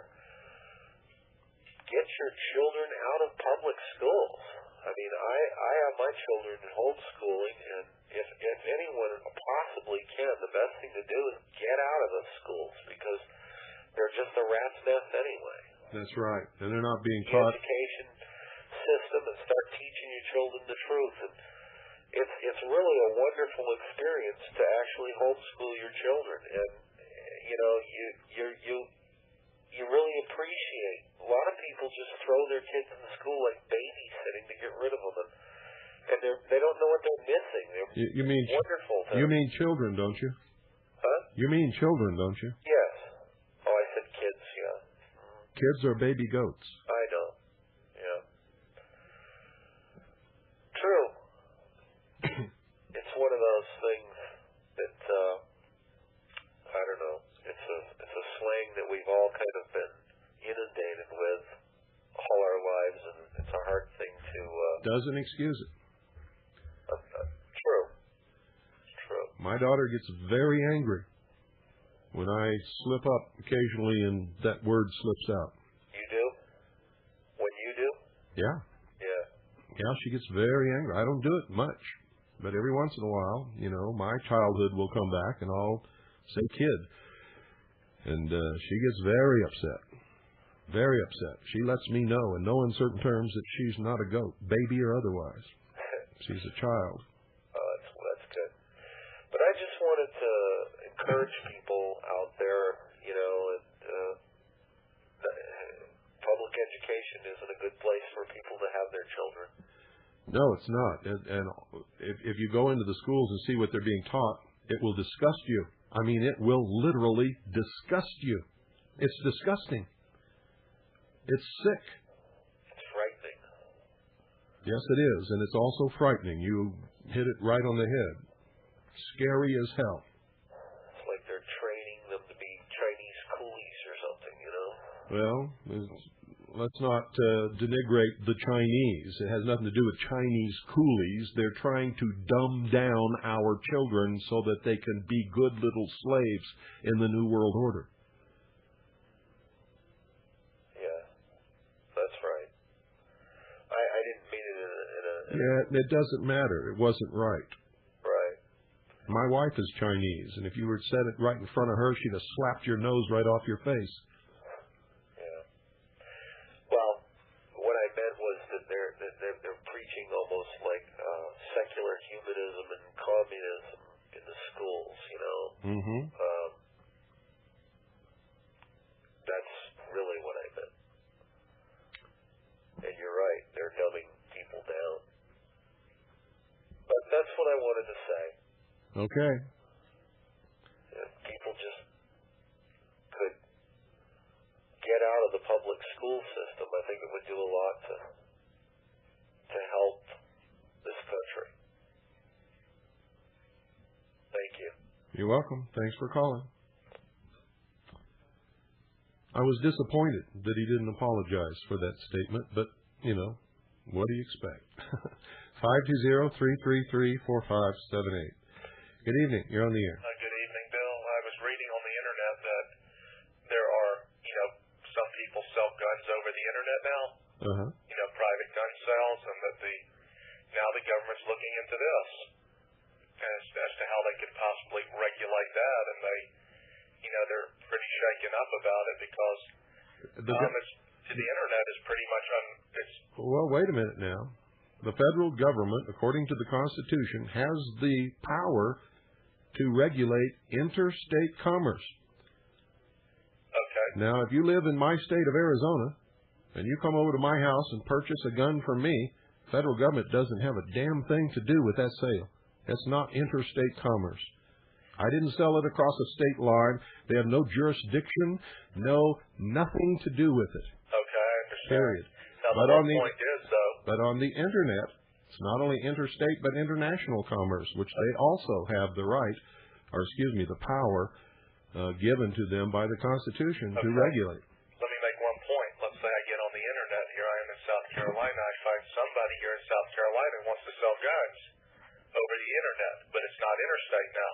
get your children out of public schools. I mean, I have my children in homeschooling, and if anyone possibly can, the best thing to do is get out of those schools, because they're just a rat's nest anyway.
That's right, and they're not being
the
taught.
Education system, and start teaching your children the truth. And it's really a wonderful experience to actually homeschool your children, and you really appreciate. A lot of people just throw their kids in school like babysitting to get rid of them, and they don't know what they're missing.
You mean
wonderful.
You mean children, don't you?
Huh?
You mean children, don't you?
Yes. Oh, I said kids. Yeah.
Kids are baby goats.
I know. Yeah. True. It's one of those things that I don't know. It's a slang that we've all kind of been inundated with all our lives, and it's a hard thing to.
Doesn't excuse it.
True. True.
My daughter gets very angry when I slip up occasionally, and that word slips out.
You do? When you do?
Yeah.
Yeah.
Yeah, she gets very angry. I don't do it much, but every once in a while, my childhood will come back, and I'll say kid. And she gets very upset. Very upset. She lets me know in no uncertain terms that she's not a goat, baby or otherwise. She's a child.
That's good. But I just wanted to encourage people out there, public education isn't a good place for people to have their children.
No, it's not. And if you go into the schools and see what they're being taught, it will disgust you. I mean, it will literally disgust you. It's disgusting. It's sick.
It's frightening.
Yes, it is. And it's also frightening. You hit it right on the head. Scary as hell.
It's like they're training them to be Chinese coolies or something,
Well, let's not denigrate the Chinese. It has nothing to do with Chinese coolies. They're trying to dumb down our children so that they can be good little slaves in the New World Order.
Yeah, that's right. I didn't mean it in a...
Yeah, it doesn't matter. It wasn't right.
Right.
My wife is Chinese, and if you were to set it right in front of her, she'd have slapped your nose right off your face.
Almost like secular humanism and communism in the schools,
Mm-hmm.
That's really what I meant. And you're right, they're dumbing people down. But that's what I wanted to say.
Okay.
If people just could get out of the public school system, I think it would do a lot to help this country. Thank you.
You're welcome. Thanks for calling. I was disappointed that he didn't apologize for that statement, but, what do you expect? 520-333-4578. Good evening. You're on the air.
Good evening, Bill. I was reading on the internet that there are, some people sell guns over the internet now.
Uh-huh.
Private gun sales, and that now the government's looking into this as to how they could possibly regulate that, and they're pretty shaken up about it because the internet is pretty much
Well, wait a minute now. The federal government, according to the Constitution, has the power to regulate interstate commerce.
Okay.
Now, if you live in my state of Arizona, and you come over to my house and purchase a gun from me, the federal government doesn't have a damn thing to do with that sale. It's not interstate commerce. I didn't sell it across a state line. They have no jurisdiction, nothing to do with it.
Okay, I understand.
Period.
Now, the point is, though...
But on the Internet, it's not only interstate but international commerce, which they also have the right, the power given to them by the Constitution to regulate.
Let me make one point. Let's say I get on the internet. Here I am in South Carolina. I find somebody here in South Carolina who wants to sell guns over the internet, but it's not interstate now.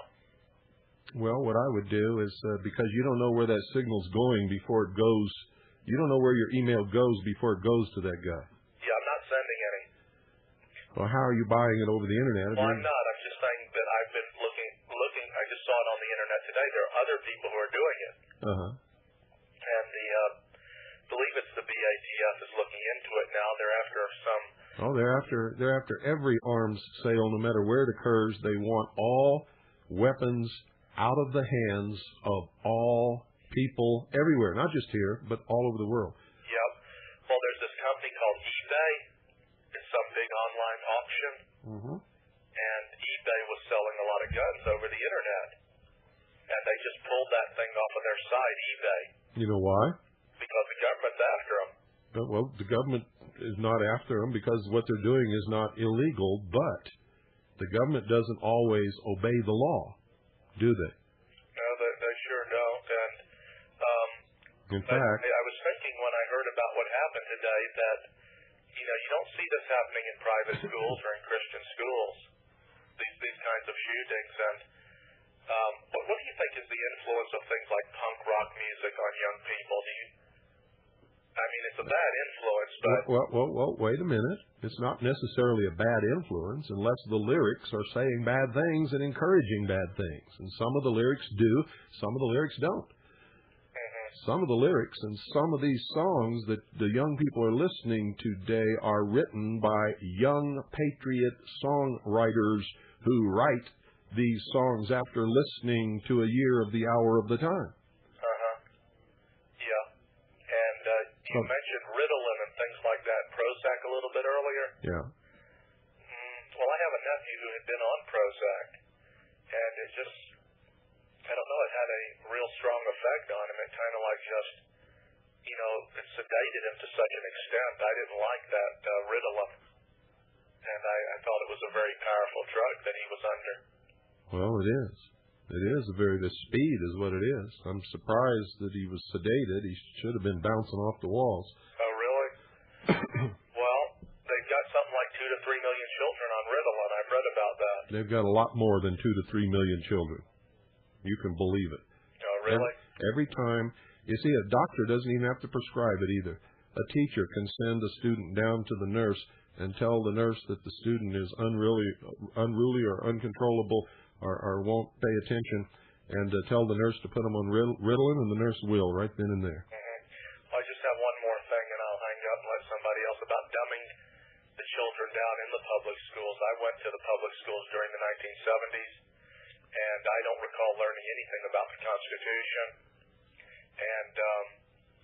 Well, what I would do is, because you don't know where that signal's going before it goes, you don't know where your email goes before it goes to that guy.
Yeah, I'm not sending any.
Well, how are you buying it over the internet?
Well, I'm not. I'm just saying that I've been looking. I just saw it on the internet today. There are other people who are doing it.
Uh-huh.
And I believe it's the BATF is looking into it now. They're after some.
Oh, they're after every arms sale, no matter where it occurs. They want all weapons out of the hands of all people everywhere, not just here, but all over the world.
Yep. Well, there's this company called eBay. It's some big online auction.
Mm-hmm.
And eBay was selling a lot of guns over the internet. And they just pulled that thing off of their site, eBay.
You know why?
Because the government's after them.
Well, the government is not after them because what they're doing is not illegal, but the government doesn't always obey the law, do they?
No, they sure don't. And
in fact,
I was thinking when I heard about what happened today that, you don't see this happening in private schools or in Christian schools, these kinds of shootings. And what do you think is the influence of things like punk rock music on young people? It's a bad influence, but...
Well, wait a minute. It's not necessarily a bad influence unless the lyrics are saying bad things and encouraging bad things. And some of the lyrics do, some of the lyrics don't. Some of the lyrics and some of these songs that the young people are listening to today are written by young patriot songwriters who write these songs after listening to a year of the hour of the time.
Yeah. And you mentioned Ritalin and things like that, Prozac a little bit earlier.
Yeah.
Well, I have a nephew who had been on Prozac, and it just, I don't know, it had a real strong effect on him. It kind of like just, it sedated him to such an extent. I didn't like that Ritalin. And I thought it was a very powerful drug that he was under.
Well, it is. It is the speed is what it is. I'm surprised that he was sedated. He should have been bouncing off the walls.
Oh, really? Well, they've got something like 2 to 3 million children on Ritalin. I've read about that.
They've got a lot more than 2 to 3 million children. You can believe it.
Oh, really?
Every time. You see, a doctor doesn't even have to prescribe it either. A teacher can send a student down to the nurse and tell the nurse that the student is unruly or uncontrollable or won't pay attention, and tell the nurse to put them on Ritalin, and the nurse will right then and there.
I just have one more thing, and I'll hang up and let somebody else about dumbing the children down in the public schools. I went to the public schools during the 1970s, and I don't recall learning anything about the Constitution. And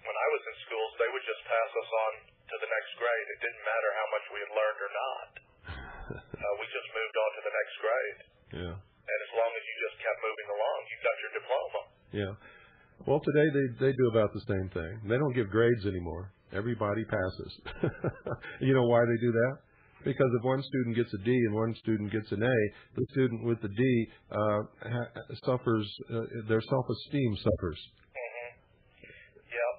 when I was in schools, they would just pass us on to the next grade. It didn't matter how much we had learned or not. We just moved on to the next grade.
Yeah.
And as long as you just kept moving along, you got your diploma.
Yeah. Well, today they do about the same thing. They don't give grades anymore. Everybody passes. You know why they do that? Because if one student gets a D and one student gets an A, the student with the D suffers, their self-esteem suffers.
Yep.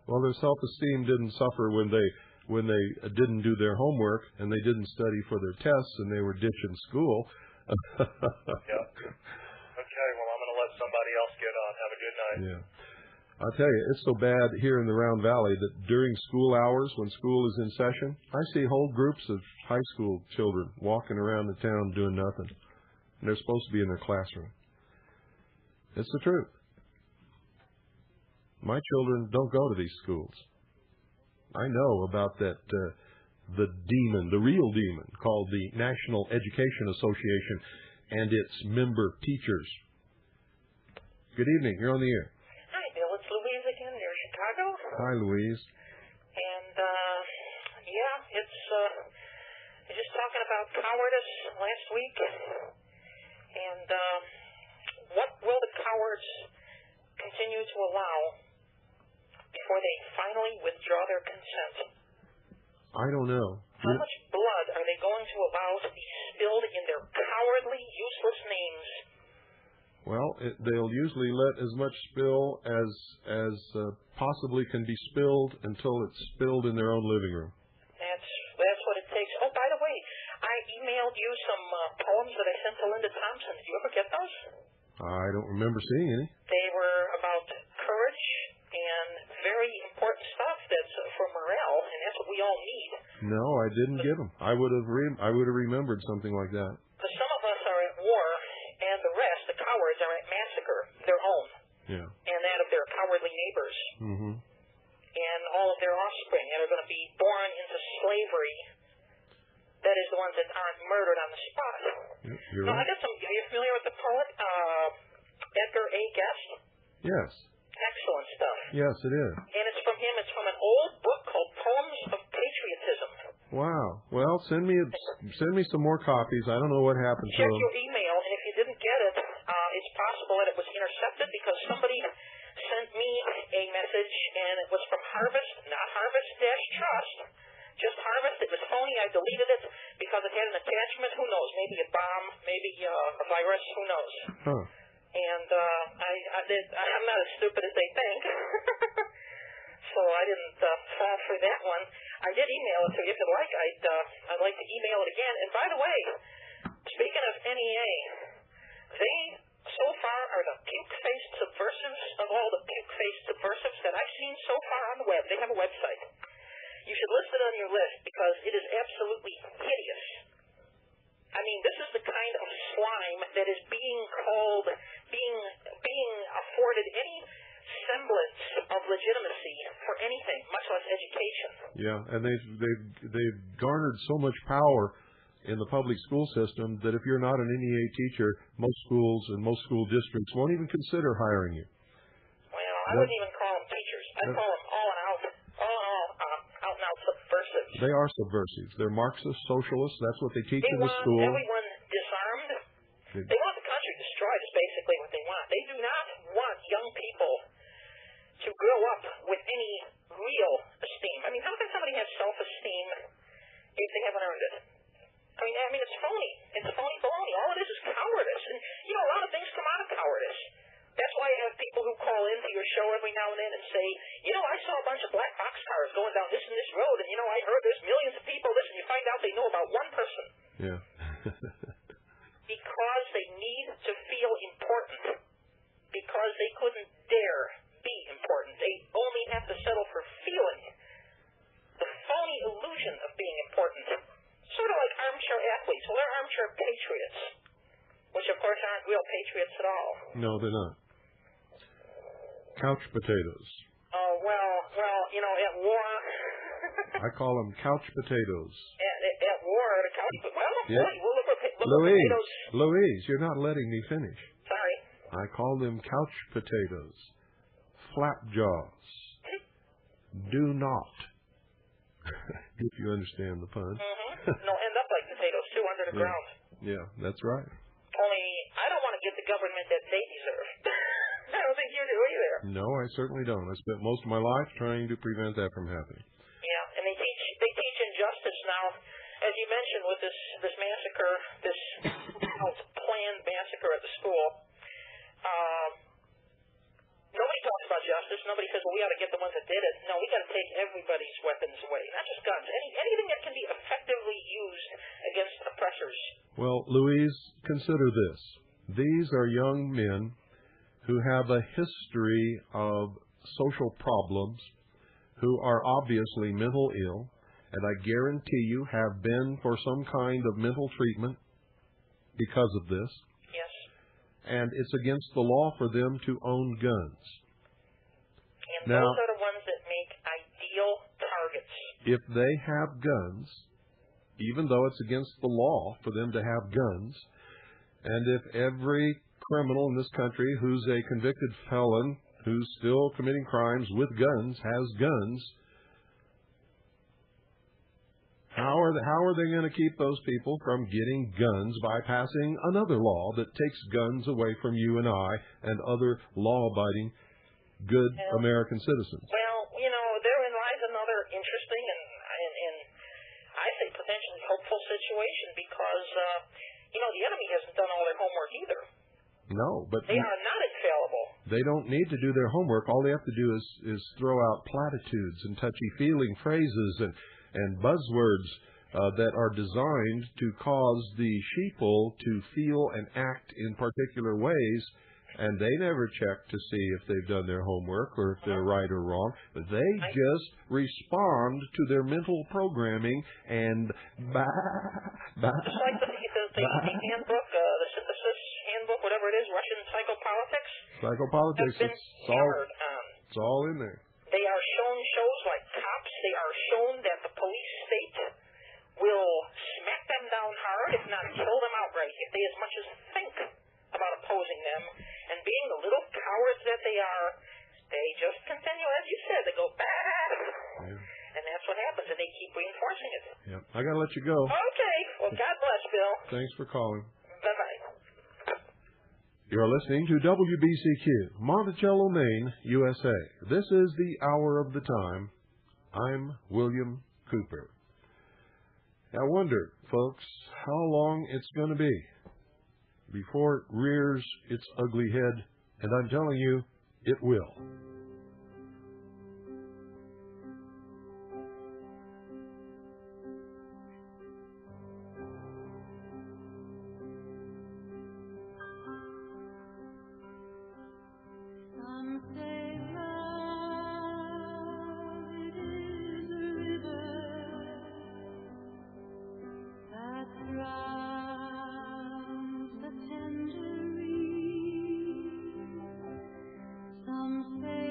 Well, their self-esteem didn't suffer when they didn't do their homework and they didn't study for their tests and they were ditching school.
Yep. Okay, well, I'm going to let somebody else get on. Have a good night.
Yeah. I'll tell you, it's so bad here in the Round Valley that during school hours, when school is in session, I see whole groups of high school children walking around the town doing nothing. And they're supposed to be in their classroom. It's the truth. My children don't go to these schools. I know about that, the demon, the real demon, called the National Education Association and its member teachers. Good evening. You're on the air.
Hi, Bill. It's Louise again near Chicago.
Hi, Louise.
And, it's just talking about cowardice last week. And what will the cowards continue to allow before they finally withdraw their consent?
I don't know.
How much blood are they going to allow to be spilled in their cowardly, useless names?
Well, they'll usually let as much spill as possibly can be spilled until it's spilled in their own living room.
That's what it takes. Oh, by the way, I emailed you some poems that I sent to Linda Thompson. Did you ever get those?
I don't remember seeing any.
They were about courage and very important stuff that's for morale, and that's what we all need.
No, I didn't get them. I would have remembered something like that.
Because some of us are at war, and the rest, the cowards, are at massacre, their own, and that of their cowardly neighbors, and all of their offspring that are going to be born into slavery. That is the ones that aren't murdered on the spot.
You're right.
I got some. Are you familiar with the poet Edgar A. Guest?
Yes.
Excellent stuff.
Yes, it is.
And it's from him. It's from an old book called Poems of Patriotism.
Wow. Well, send me some more copies. I don't know what happened to
Check
them.
your email, and if you didn't get it, it's possible that it was intercepted because somebody sent me a message, and it was from Harvest, not Harvest-Trust, just Harvest. It was phony. I deleted it because it had an attachment. Who knows? Maybe a bomb, maybe a virus. Who knows?
Huh.
And I'm not as stupid as they think. So I didn't fall for that one. I did email it to you. If you'd like, I'd like to email it again. And by the way, speaking of NEA, they so far are the puke-faced subversives of all the puke-faced subversives that I've seen so far on the web. They have a website. You should list it on your list because it is absolutely hideous. I mean, this is the kind of slime that is being afforded any semblance of legitimacy for anything, much less education.
Yeah, and they've garnered so much power in the public school system that if you're not an NEA teacher, most schools and most school districts won't even consider hiring you.
Well, I wouldn't even call them teachers. I'd call them all and out and out subversives.
They are subversives. They're Marxist socialists. That's what they teach in the school.
They want everyone disarmed. They want the country destroyed is basically what they want. They do not want young people to grow up with any real esteem. I mean, how can somebody have self-esteem if they haven't earned it? I mean, it's phony. It's phony baloney. All it is cowardice. And, a lot of things come out of cowardice. That's why you have people who call into your show every now and then and say, I saw a bunch of black boxcars going down this and this road, and, I heard there's millions of people. Listen, you find out they know about one person.
Yeah.
Because they need to feel important. Because they couldn't dare be important. They only have to settle for feeling. The phony illusion of being important. Sort of like armchair athletes. Well, they're armchair patriots. Which, of course, aren't real patriots at all.
No, they're not. Couch potatoes.
Oh, well, at war...
I call them couch potatoes.
At war, the couch... Well,
yeah.
We'll look at potatoes.
Louise, you're not letting me finish.
Sorry.
I call them couch potatoes. Flapjaws. Do not. If you understand the pun.
No, end up like potatoes, too, under the ground.
Yeah, that's right.
Only, I don't want to give the government that they deserve. I don't think you do either.
No, I certainly don't. I spent most of my life trying to prevent that from happening.
Yeah, and they teach injustice now. As you mentioned with this massacre, this planned massacre at the school, nobody talks about justice. Nobody says, well, we ought to get the ones that did it. No, we got to take everybody's weapons away, not just guns. Anything that can be effectively used against oppressors.
Well, Louise, consider this. These are young men who have a history of social problems, who are obviously mental ill, and I guarantee you have been for some kind of mental treatment because of this.
Yes.
And it's against the law for them to own guns.
And those are the ones that make ideal targets.
If they have guns, even though it's against the law for them to have guns, and if every criminal in this country who's a convicted felon, who's still committing crimes with guns, has guns, how are they going to keep those people from getting guns by passing another law that takes guns away from you and I and other law-abiding, good American citizens?
Well, therein lies another interesting and I say potentially hopeful situation because, the enemy hasn't done all their homework either.
No, but
they are not infallible.
They don't need to do their homework. All they have to do is throw out platitudes and touchy-feeling phrases and buzzwords that are designed to cause the sheeple to feel and act in particular ways, and they never check to see if they've done their homework or if they're right or wrong. They just respond to their mental programming and
Just like the handbook, the synthesis handbook, whatever it is, Russian psychopolitics.
Psychopolitics, it's all in there.
They are shown shows like Cops. They are shown that the police state will smack them down hard, if not kill them outright, if they as much as think about opposing them. And being the little cowards that they are, they just continue, as you said, they go, bah! Yeah. And that's what happens, and they keep reinforcing it.
Yep. I got to let you go.
Okay. Well, God bless, Bill.
Thanks for calling.
Bye-bye.
You're listening to WBCQ, Monticello, Maine, USA. This is the Hour of the Time. I'm William Cooper. I wonder, folks, how long it's going to be before it rears its ugly head, and I'm telling you, it will.
Some say love, it is a river that drowns the tender reed. Some say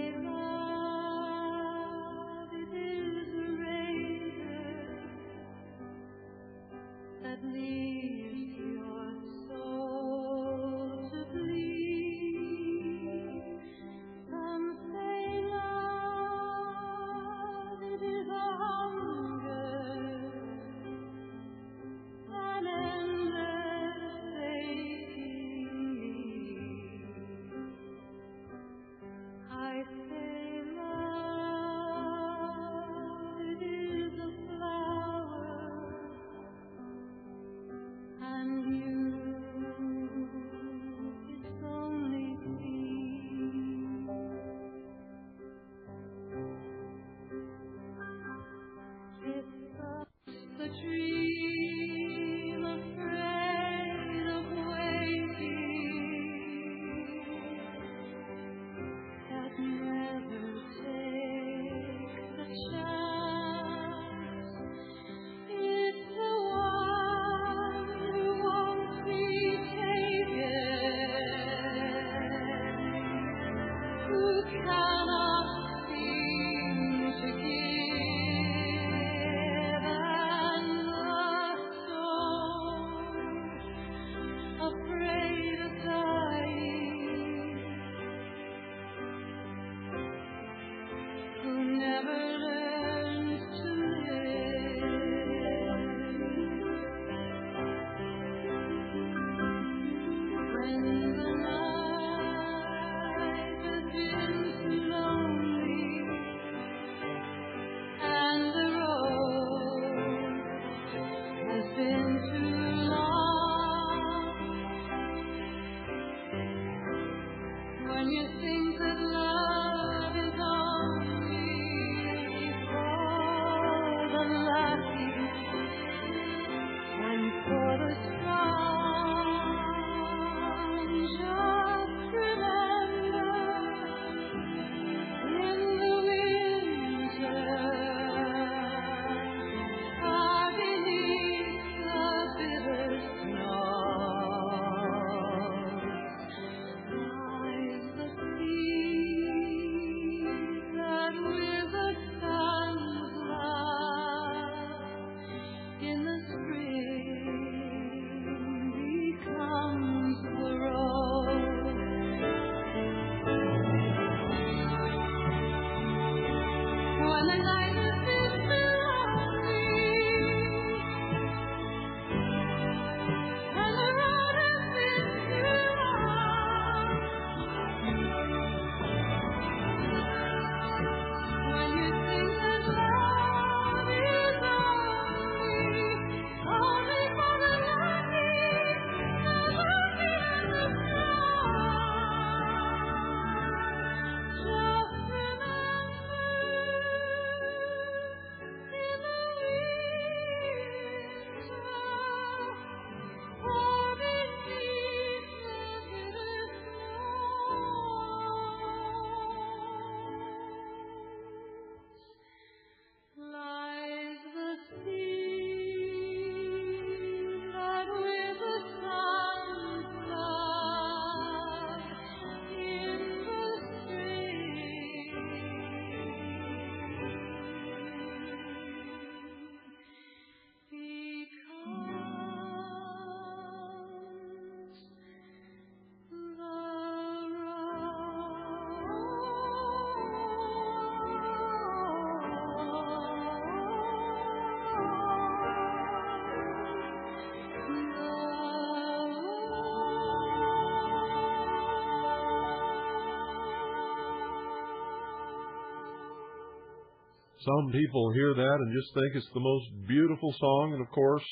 Some people hear that and just think it's the most beautiful song, and of course,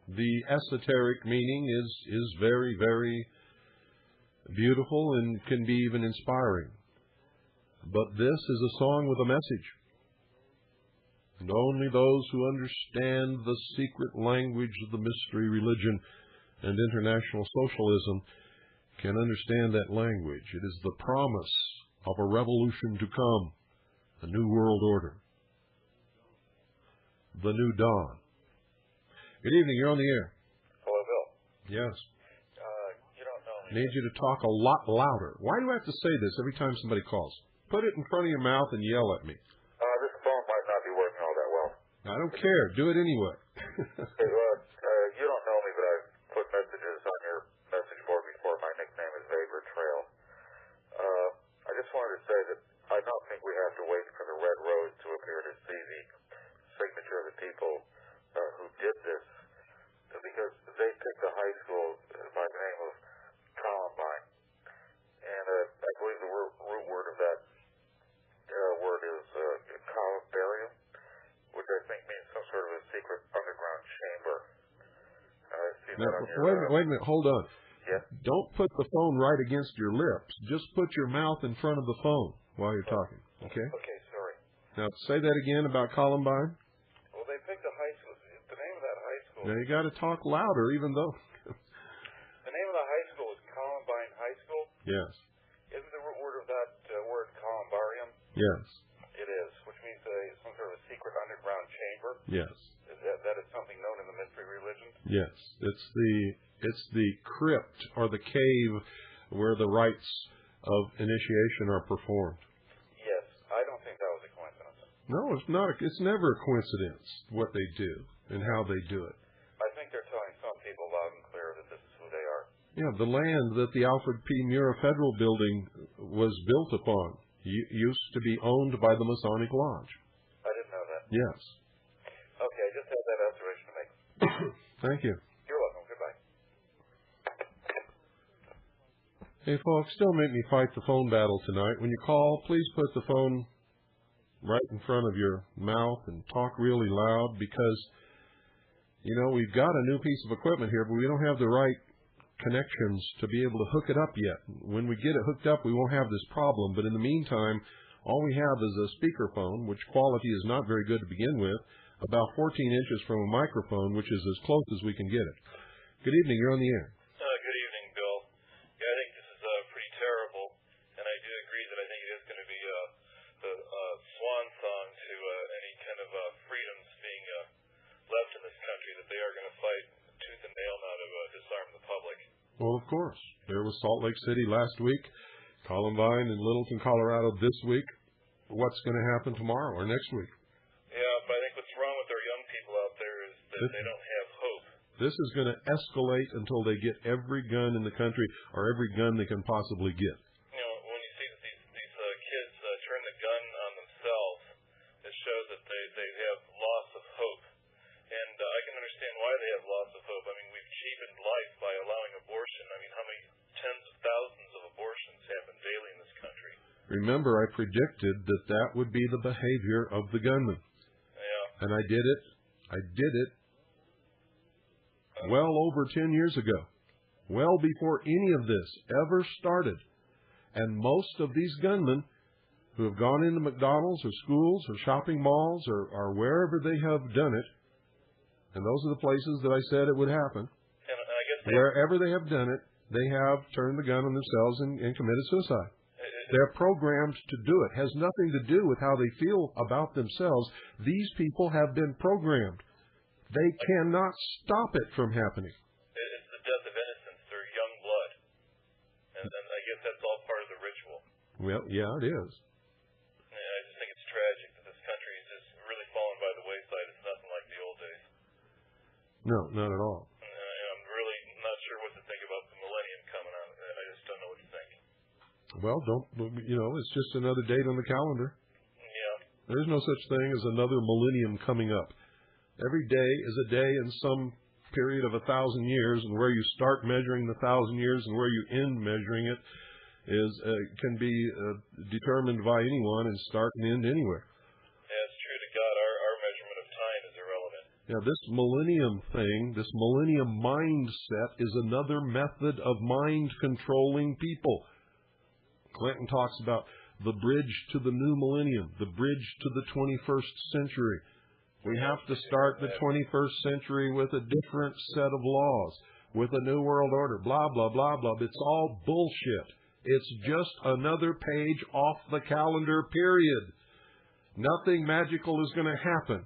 the esoteric meaning is very, very beautiful and can be even inspiring. But this is a song with a message. And only those who understand the secret language of the mystery religion and international socialism can understand that language. It is the promise of a revolution to come, a new world order, the new dawn. Good evening. You're on the air.
Hello, Bill.
Yes.
You don't know me.
I need you to talk a lot louder. Why do I have to say this every time somebody calls? Put it in front of your mouth and yell at me.
This phone might not be working all that well.
I don't care. Do it anyway.
You don't know me, but I've put messages on your message board before. My nickname is Vapor Trail. I just wanted to say that I don't think we have to wait for the red rose to appear to see the signature of the people who did this, because they picked a high school by the name of Columbine, and I believe the root word of that word is columbarium, which I think means some sort of a secret underground chamber.
Wait a minute, hold on.
Yes?
Don't put the phone right against your lips. Just put your mouth in front of the phone while you're talking, okay?
Okay, sorry.
Now, say that again about Columbine.
Well, they picked a high school. The name of that high school...
Now, you got to talk louder, even though...
The name of the high school is Columbine High School?
Yes.
Isn't the root word of that word columbarium?
Yes.
It is, which means some sort of a secret underground chamber?
Yes.
That is something known in the mystery religions?
Yes. It's the crypt or the cave where the rites of initiation are performed.
Yes. I don't think that was a coincidence.
No, it's not. It's never a coincidence what they do and how they do it.
I think they're telling some people loud and clear that this is who they are.
Yeah, the land that the Alfred P. Murrah Federal Building was built upon used to be owned by the Masonic Lodge.
I didn't know that.
Yes.
Okay, I just had that observation to make.
Thank you.
You're welcome. Goodbye.
Hey, folks, don't make me fight the phone battle tonight. When you call, please put the phone right in front of your mouth and talk really loud, because, you know, we've got a new piece of equipment here, but we don't have the right connections to be able to hook it up yet. When we get it hooked up, we won't have this problem. But in the meantime, all we have is a speakerphone, which quality is not very good to begin with, about 14 inches from a microphone, which is as close as we can get it. Good evening. You're on the air.
Good evening, Bill. Yeah, I think this is pretty terrible, and I do agree that I think it is going to be the swan song to any kind of freedoms being left in this country, that they are going to fight tooth and nail now to disarm the public.
Well, of course. There was Salt Lake City last week, Columbine in Littleton, Colorado this week. What's going to happen tomorrow or next week?
Yeah, but I think what's wrong with our young people out there is that they don't have hope.
This is going to escalate until they get every gun in the country, or every gun they can possibly get.
You know, when you see that these kids turn the gun on themselves, it shows that they have loss of hope. And I can understand why they have loss of hope. I mean, we've cheapened life by allowing abortion. I mean, how many tens of thousands of abortions happen daily in this country?
Remember, I predicted that that would be the behavior of the gunman.
Yeah.
And I did it. I did it well over 10 years ago, well before any of this ever started. And most of these gunmen who have gone into McDonald's or schools or shopping malls or wherever they have done it, and those are the places that I said it would happen,
And I guess
wherever they have done it, they have turned the gun on themselves and committed suicide. They're programmed to do it. It has nothing to do with how they feel about themselves. These people have been programmed. They cannot stop it from happening.
it's the death of innocence through young blood. And I guess that's all part of the ritual.
Well, yeah, it is.
And I just think it's tragic that this country is just really fallen by the wayside. It's nothing like the old days.
No, not at all.
And I'm really not sure what to think about the millennium coming on. I just don't know what to think.
Well, it's just another date on the calendar.
Yeah.
There's no such thing as another millennium coming up. Every day is a day in some period of 1,000 years, and where you start measuring the 1,000 years and where you end measuring it can be determined by anyone and start and end anywhere.
Yeah, it's
Yeah, this millennium thing, this millennium mindset is another method of mind controlling people. Clinton talks about the bridge to the new millennium, the bridge to the 21st century. We have to start the 21st century with a different set of laws, with a new world order, blah, blah, blah, blah. It's all bullshit. It's just another page off the calendar, period. Nothing magical is going to happen.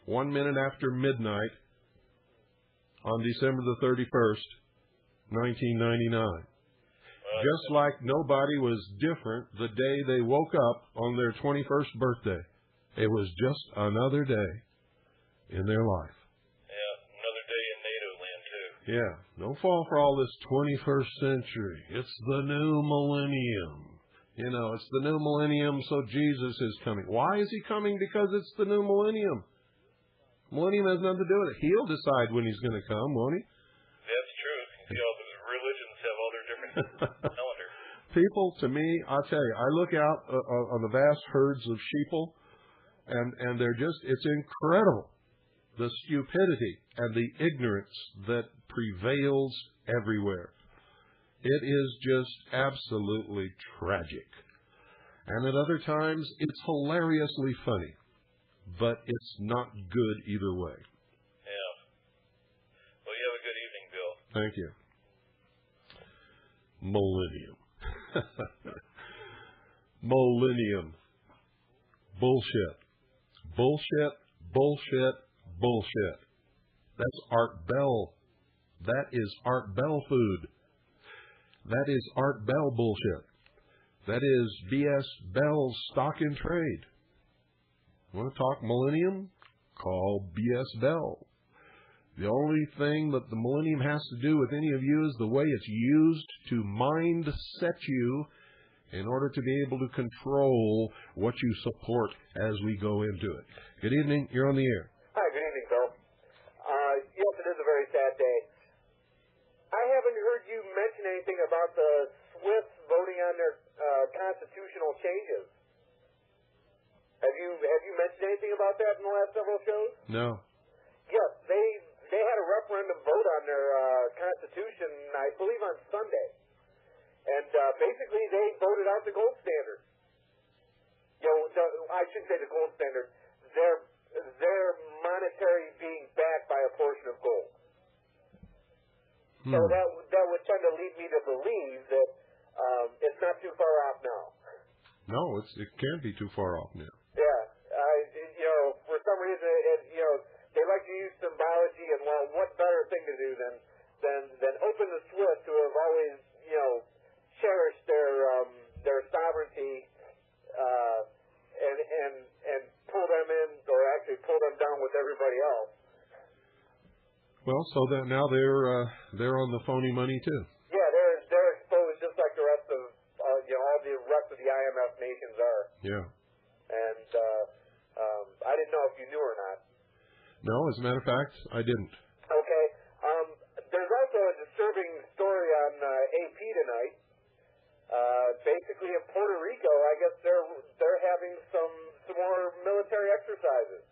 1 minute after midnight on December the 31st, 1999. Just like nobody was different the day they woke up on their 21st birthday. It was just another day in their life.
Yeah, another day in NATO land, too.
Yeah, don't fall for all this 21st century. It's the new millennium. You know, it's the new millennium, so Jesus is coming. Why is he coming? Because it's the new millennium. Millennium has nothing to do with it. He'll decide when he's going to come, won't he?
That's true. You know, the religions have all their different calendars.
People, to me, I'll tell you, I look out on the vast herds of sheeple, and they're just, it's incredible, the stupidity and the ignorance that prevails everywhere. It is just absolutely tragic. And at other times, it's hilariously funny. But it's not good either way.
Yeah. Well, you have a good evening, Bill.
Thank you. Millennium. Millennium. Bullshit. Bullshit, bullshit, bullshit. That's Art Bell. That is Art Bell food. That is Art Bell bullshit. That is B.S. Bell's stock in trade. Want to talk millennium? Call B.S. Bell. The only thing that the millennium has to do with any of you is the way it's used to mindset you in order to be able to control what you support as we go into it. Good evening. You're on the air.
Hi, good evening, Bill. Yes, it is a very sad day. I haven't heard you mention anything about the Swiss voting on their constitutional changes. Have you mentioned anything about that in the last several shows?
No.
Yes, they had a referendum vote on their constitution, I believe, on Sunday, and basically they voted out the gold standard. You know, I shouldn't say the gold standard. Their monetary being backed by a portion of gold. So that would tend to lead me to believe that it's not too far off now.
No, it can't be too far off now.
Yeah, you know, for some reason, you know, they like to use symbology, and well, what better thing to do than open the Swiss, who have always, you know, cherished their sovereignty, and pull them in, or actually pull them down with everybody else.
Well, so that now they're on the phony money too.
Yeah, they're exposed just like the rest of you know, all the rest of the IMF nations are.
Yeah.
And I didn't know if you knew or not.
No, as a matter of fact, I didn't.
Okay. There's also a disturbing story on AP tonight. Basically, in Puerto Rico, I guess they're having some more military exercises.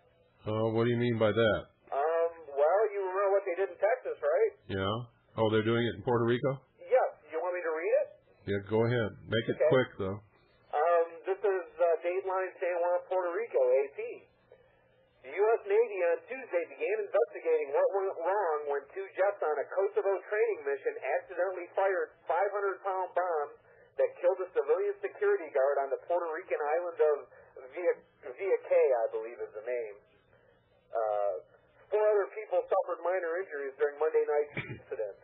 What do you mean by that?
Well, you remember what they did in Texas, right?
Yeah. Oh, they're doing it in Puerto Rico?
Yes. You want me to read it?
Yeah, go ahead. Make it
Okay.
quick, though.
This is Dateline San Juan, Puerto Rico, AP. The U.S. Navy on Tuesday began investigating what went wrong when two jets on a Kosovo training mission accidentally fired 500-pound bombs that killed a civilian security guard on the Puerto Rican island of Vieques, I believe is the name. 4 other people suffered minor injuries during Monday night's incident,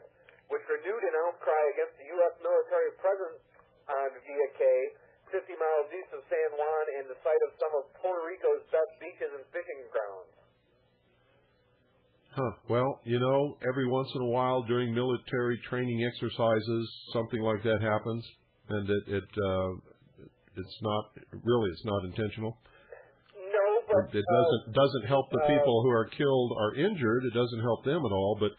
which renewed an outcry against the U.S. military presence on Vieques, 50 miles east of San Juan and the site of some of Puerto Rico's best beaches and fishing grounds.
Huh. Well, you know, every once in a while during military training exercises, something like that happens, and it's not intentional.
No, but
it doesn't help the people who are killed or injured. It doesn't help them at all. But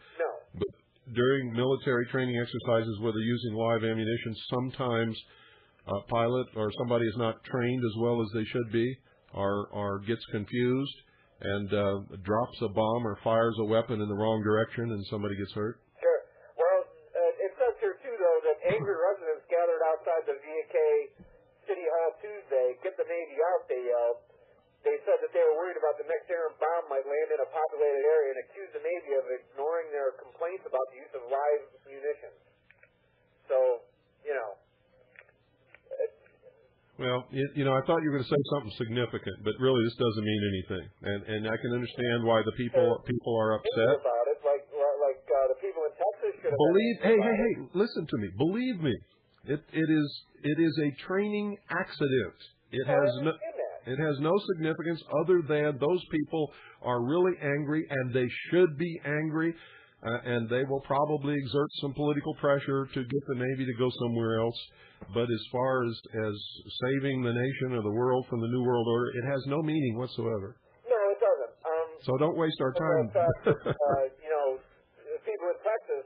during military training exercises where they're using live ammunition, sometimes a pilot or somebody is not trained as well as they should be, or gets confused, and drops a bomb or fires a weapon in the wrong direction and somebody gets hurt?
Sure. Well, it says here, too, though, that angry residents gathered outside the VK City Hall Tuesday. Get the Navy out, they yelled. They said that they were worried about the next errant bomb might land in a populated area and accused the Navy of ignoring their complaints about the use of live munitions. So, you know.
Well, I thought you were going to say something significant, but really this doesn't mean anything. And I can understand why the people are upset.
About it, like the people in Texas should have.
Hey, listen to me. Believe me, it is a training accident. It has no significance other than those people are really angry, and they should be angry, and they will probably exert some political pressure to get the Navy to go somewhere else. But as far as saving the nation or the world from the New World Order, it has no meaning whatsoever.
No, it doesn't.
So don't waste our time.
People in Texas,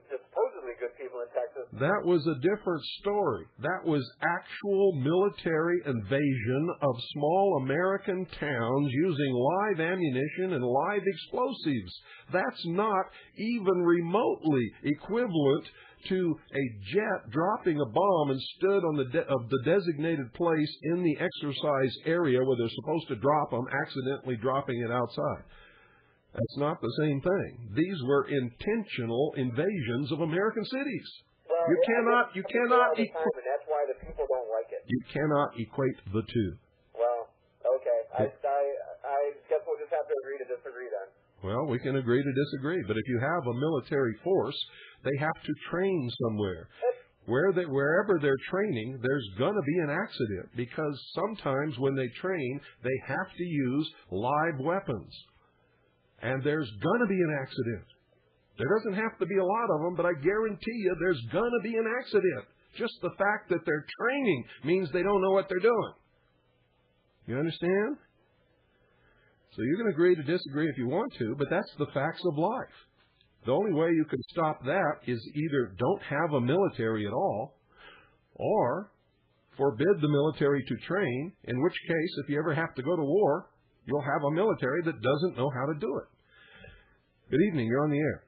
the supposedly good people in Texas.
That was a different story. That was actual military invasion of small American towns using live ammunition and live explosives. That's not even remotely equivalent to a jet dropping a bomb and stood on the designated place in the exercise area where they're supposed to drop them, accidentally dropping it outside. That's not the same thing. These were intentional invasions of American cities.
Well,
you cannot
and that's why the people don't like it.
You cannot equate the two.
Well, okay. I guess we'll just have to agree to disagree then.
Well, we can agree to disagree, but if you have a military force, they have to train somewhere. Wherever they're training, there's going to be an accident, because sometimes when they train, they have to use live weapons. And there's going to be an accident. There doesn't have to be a lot of them, but I guarantee you there's going to be an accident. Just the fact that they're training means they don't know what they're doing. You understand? So you can agree to disagree if you want to, but that's the facts of life. The only way you can stop that is either don't have a military at all, or forbid the military to train, in which case, if you ever have to go to war, you'll have a military that doesn't know how to do it. Good evening. You're on the air.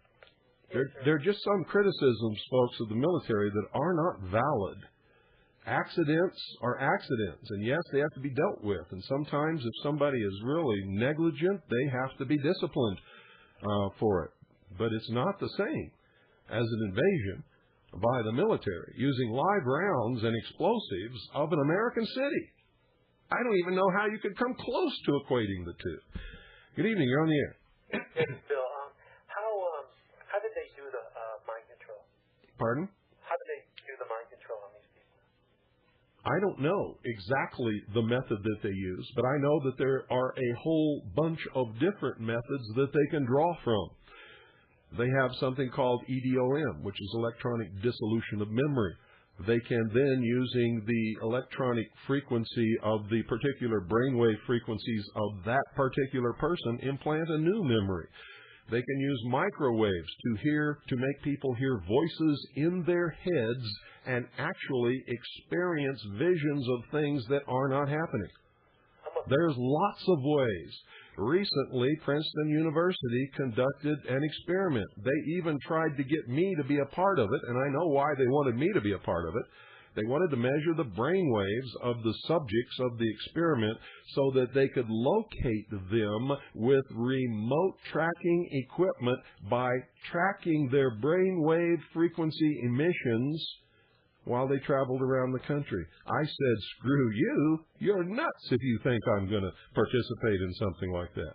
There are just some criticisms, folks, of the military that are not valid. Accidents are accidents, and yes, they have to be dealt with. And sometimes if somebody is really negligent, they have to be disciplined for it. But it's not the same as an invasion by the military using live rounds and explosives of an American city. I don't even know how you could come close to equating the two. Good evening. You're on the air.
Bill, how did they do the mind control?
Pardon?
How did they do the mind control on these people?
I don't know exactly the method that they use, but I know that there are a whole bunch of different methods that they can draw from. They have something called EDOM, which is electronic dissolution of memory. They can then, using the electronic frequency of the particular brainwave frequencies of that particular person, implant a new memory. They can use microwaves to make people hear voices in their heads and actually experience visions of things that are not happening. There's lots of ways. Recently, Princeton University conducted an experiment. They even tried to get me to be a part of it, and I know why they wanted me to be a part of it. They wanted to measure the brain waves of the subjects of the experiment so that they could locate them with remote tracking equipment by tracking their brain wave frequency emissions while they traveled around the country. I said, screw you. You're nuts if you think I'm going to participate in something like that.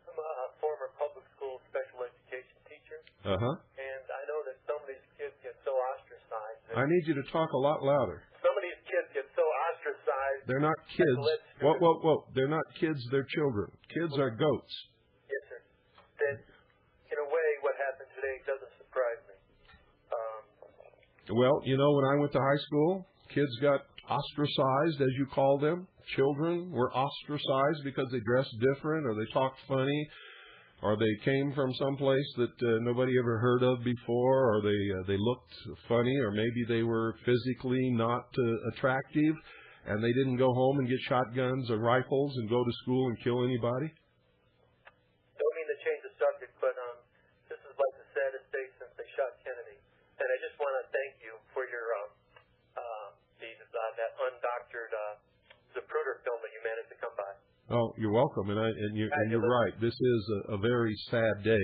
I'm a former public school special education teacher. And I know that some of these kids get so ostracized.
I need you to talk a lot louder.
Some of these kids get so ostracized.
They're not kids. Whoa. They're not kids. They're children. Kids are goats.
Yes, sir. Then, in a way, what happened today doesn't surprise me.
Well, when I went to high school, kids got ostracized, as you call them. Children were ostracized because they dressed different, or they talked funny, or they came from some place that nobody ever heard of before, or they looked funny, or maybe they were physically not attractive, and they didn't go home and get shotguns or rifles and go to school and kill anybody. Oh, you're welcome, and you're right. This is a very sad day,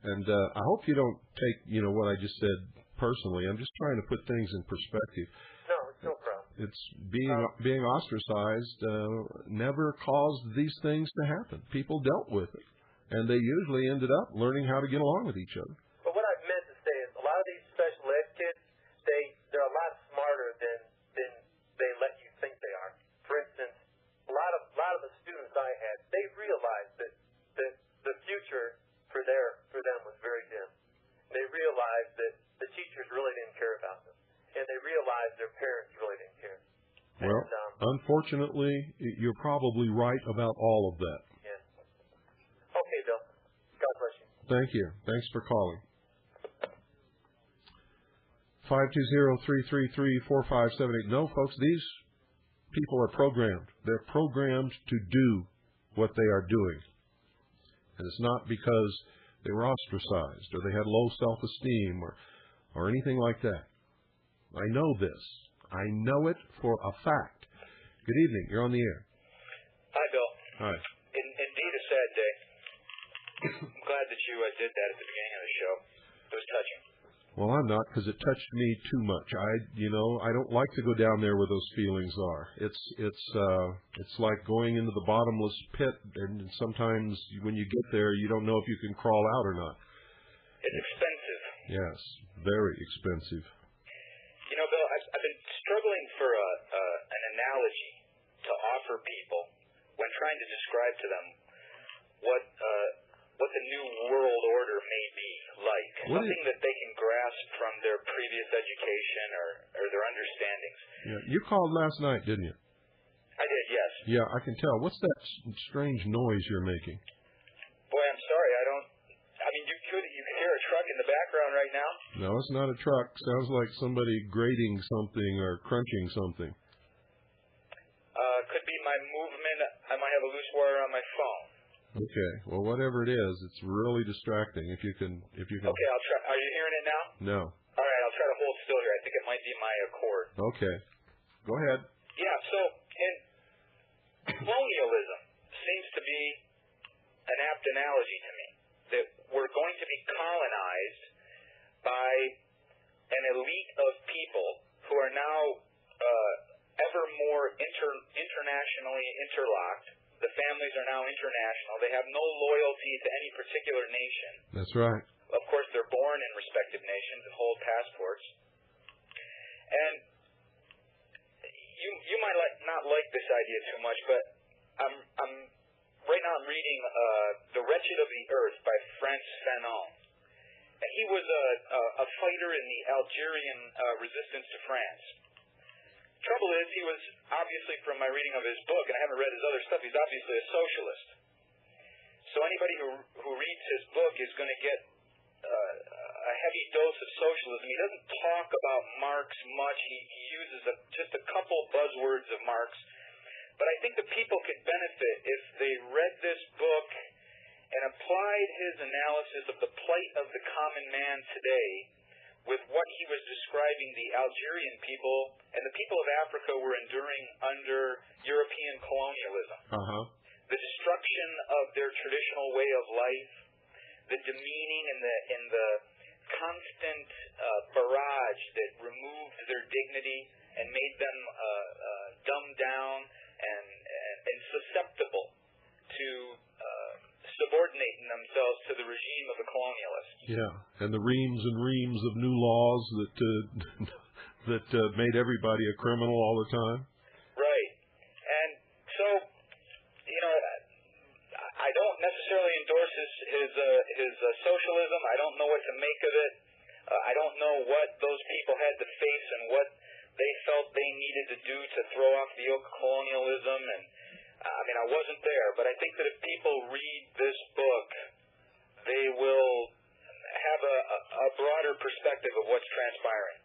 and I hope you don't take what I just said personally. I'm just trying to put things in perspective.
No, it's no problem.
It's being ostracized never caused these things to happen. People dealt with it, and they usually ended up learning how to get along with each other.
But what I meant to say is, a lot of these special ed kids, they're a lot smarter than they let you think they are. For instance, a lot of the students I had, they realized that the future for them was very dim. They realized that the teachers really didn't care about them, and they realized their parents really didn't care.
Well, unfortunately, you're probably right about all of that.
Yeah. Okay, Bill. God bless you.
Thank you. Thanks for calling. 520-333-4578. No, folks, these people are programmed. They're programmed to do what they are doing. And it's not because they were ostracized or they had low self-esteem or anything like that. I know this. I know it for a fact. Good evening. You're on the air.
Hi, Bill.
Hi.
Indeed a sad day. I'm glad that you did that at the beginning of the show. It was touching.
Well, I'm not, because it touched me too much. I don't like to go down there where those feelings are. It's like going into the bottomless pit, and sometimes when you get there, you don't know if you can crawl out or not.
It's expensive.
Yes, very expensive.
Bill, I've been struggling for an analogy to offer people when trying to describe to them what the new world order may be like. Something that they can grasp from their previous education or their understandings.
Yeah, you called last night, didn't you?
I did, yes.
Yeah, I can tell. What's that strange noise you're making?
Boy, I'm sorry. You could hear a truck in the background right now.
No, it's not a truck. Sounds like somebody grating something or crunching something.
Could be my movement. I might have a loose wire on my phone.
Okay. Well, whatever it is, it's really distracting. If you can.
Okay, I'll try. Are you hearing it now?
No.
All right, I'll try to hold still here. I think it might be my cord.
Okay. Go ahead.
Yeah. So, colonialism seems to be an apt analogy to me. That we're going to be colonized by an elite of people who are now ever more internationally interlocked. The families are now international. They have no loyalty to any particular nation.
That's right.
Of course, they're born in respective nations and hold passports. And you might not like this idea too much, but right now I'm reading The Wretched of the Earth by Frantz Fanon. And he was a fighter in the Algerian resistance to France. Trouble is, he was obviously, from my reading of his book, and I haven't read his other stuff, he's obviously a socialist. So anybody who reads his book is going to get a heavy dose of socialism. He doesn't talk about Marx much. He uses just a couple buzzwords of Marx. But I think the people could benefit if they read this book and applied his analysis of the plight of the common man today with what he was describing the Algerian people and the people of Africa were enduring under European colonialism. The destruction of their traditional way of life, the demeaning and the constant barrage that removed their dignity and made them dumbed down and susceptible to subordinating themselves to the regime of the colonialists.
Yeah, and the reams and reams of new laws that made everybody a criminal all the time.
Right. And so, I don't necessarily endorse his socialism. I don't know what to make of it. I don't know what those people had to face and what they felt they needed to do to throw off the yoke of colonialism. And I wasn't there, but I think that if people read this book, they will have a broader perspective of what's transpiring.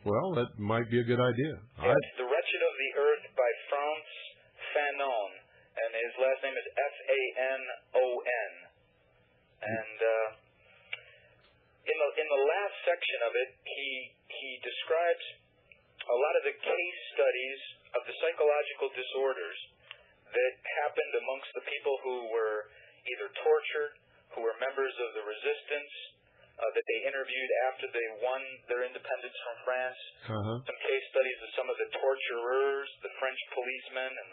Well, that might be a good idea.
It's The Wretched of the Earth by Frantz Fanon, and his last name is Fanon. And in the last section of it, he describes a lot of the case studies of the psychological disorders that happened amongst the people who were either tortured, who were members of the resistance, that they interviewed after they won their independence from France. Some case studies of some of the torturers, the French policemen, and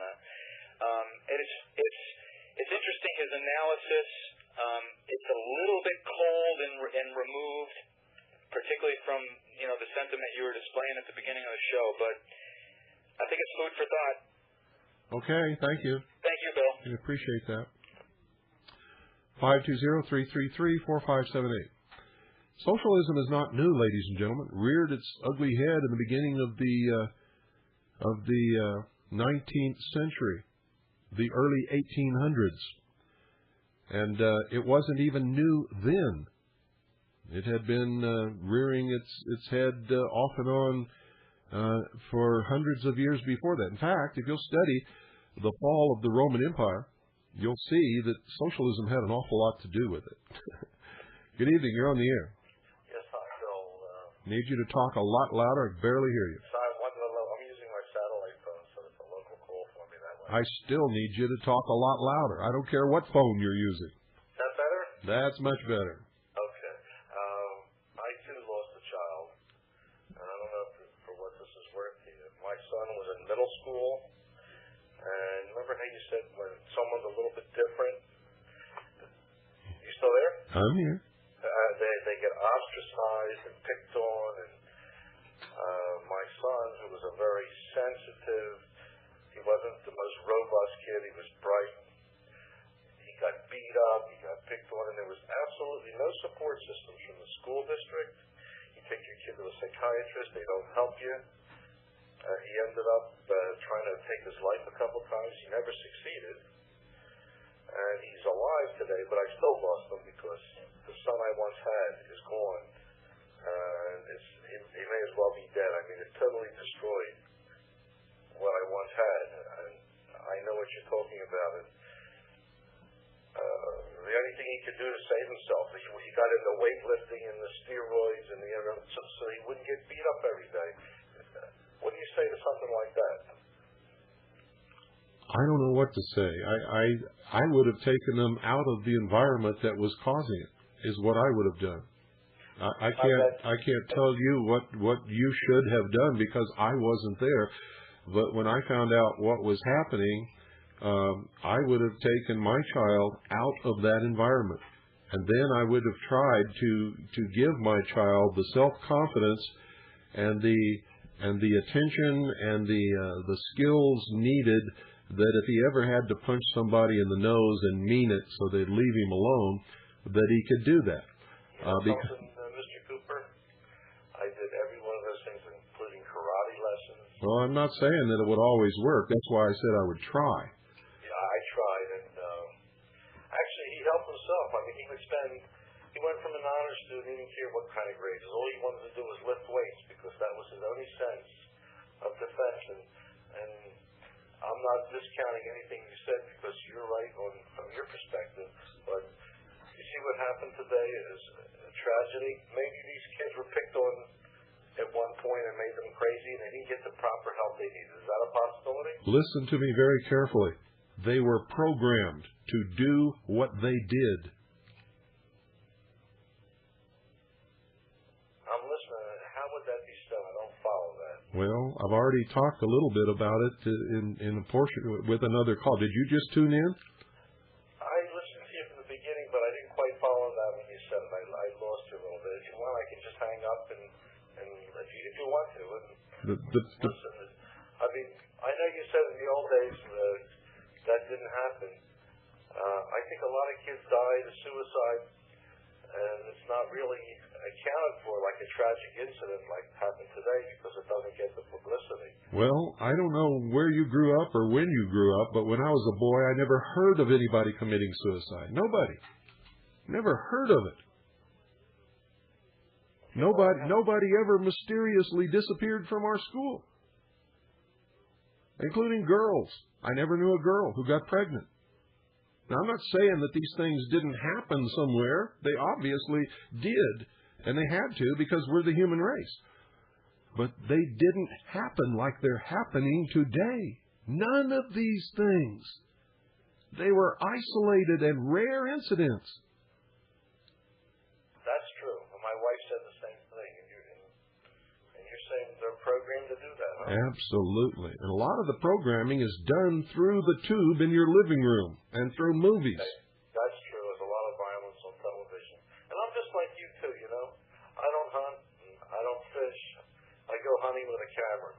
it's interesting, his analysis. It's a little bit cold and removed, particularly from the sentiment you were displaying at the beginning of the show, but I think it's food for thought.
Okay, thank you.
Thank you, Bill.
I appreciate that. 520-333-4578. Socialism is not new, ladies and gentlemen. It reared its ugly head in the beginning of the 19th century, the early 1800s, and it wasn't even new then. It had been rearing its head off and on for hundreds of years before that. In fact, if you'll study the fall of the Roman Empire, you'll see that socialism had an awful lot to do with it. Good evening. You're on the air.
Yes, hi, Bill.
Need you to talk a lot louder. I can barely hear you.
I'm using my satellite phone, so it's a local call for me that way.
I still need you to talk a lot louder. I don't care what phone you're using.
Is that better?
That's much better.
Okay. I, too, lost a child, and I don't know for what this is worth to you. My son was in middle school, and remember how you said when someone's a little bit different? You still there?
I'm here.
They get ostracized and picked on, and my son, who was a very sensitive, he wasn't the most robust kid, he was bright, he got beat up, he got picked on, and there was absolutely no support systems from the school district. You take your kid to a psychiatrist, they don't help you. He ended up trying to take his life a couple times. He never succeeded. And he's alive today, but I still lost him because the son I once had is gone. He may as well be dead. I mean, it totally destroyed what I once had. And I know what you're talking about. And the only thing he could do to save himself, he got into weightlifting and the steroids and so he wouldn't get beat up every day. What do you say to something like that?
I don't know what to say. I would have taken them out of the environment that was causing it, is what I would have done. I can't tell you what you should have done because I wasn't there. But when I found out what was happening, I would have taken my child out of that environment. And then I would have tried to give my child the self-confidence and the attention and the skills needed that if he ever had to punch somebody in the nose and mean it so they'd leave him alone, that he could do that.
Mr. Cooper, I did every one of those things, including karate lessons.
Well, I'm not saying that it would always work. That's why I said I would try.
Yeah, I tried, and actually he helped himself. I mean, he went from an honor student, he didn't care what kind of grades. All he wanted to do was lift weights because that was his only sense of defense. And I'm not discounting anything you said because you're right from your perspective. But you see what happened today is a tragedy. Maybe these kids were picked on at one point and made them crazy and they didn't get the proper help they needed. Is that a possibility?
Listen to me very carefully. They were programmed to do what they did.
I'm listening. How would that be so? I don't follow that.
Well, I've already talked a little bit about it in a portion with another call. Did you just tune in?
I listened to you from the beginning, but I didn't quite follow that when you said it. I lost you a little bit. If you want, I can just hang up and if you want to. Listen, I mean, I know you said in the old days that didn't happen. I think a lot of kids died of suicide, and it's not really accounted for like a tragic incident like happened today because it doesn't get the publicity.
Well, I don't know where you grew up or when you grew up, but when I was a boy, I never heard of anybody committing suicide. Nobody. Never heard of it. Nobody ever mysteriously disappeared from our school, including girls. I never knew a girl who got pregnant. Now, I'm not saying that these things didn't happen somewhere. They obviously did, and they had to because we're the human race. But they didn't happen like they're happening today. None of these things They were isolated and rare incidents.
That's true. My wife said the same thing. And you're saying they're programmed to do that, huh?
Absolutely. And a lot of the programming is done through the tube in your living room and through movies.
That's true. There's a lot of violence on television. And I'm just like you, too, you know. I don't hunt. I don't fish. I go hunting with a camera.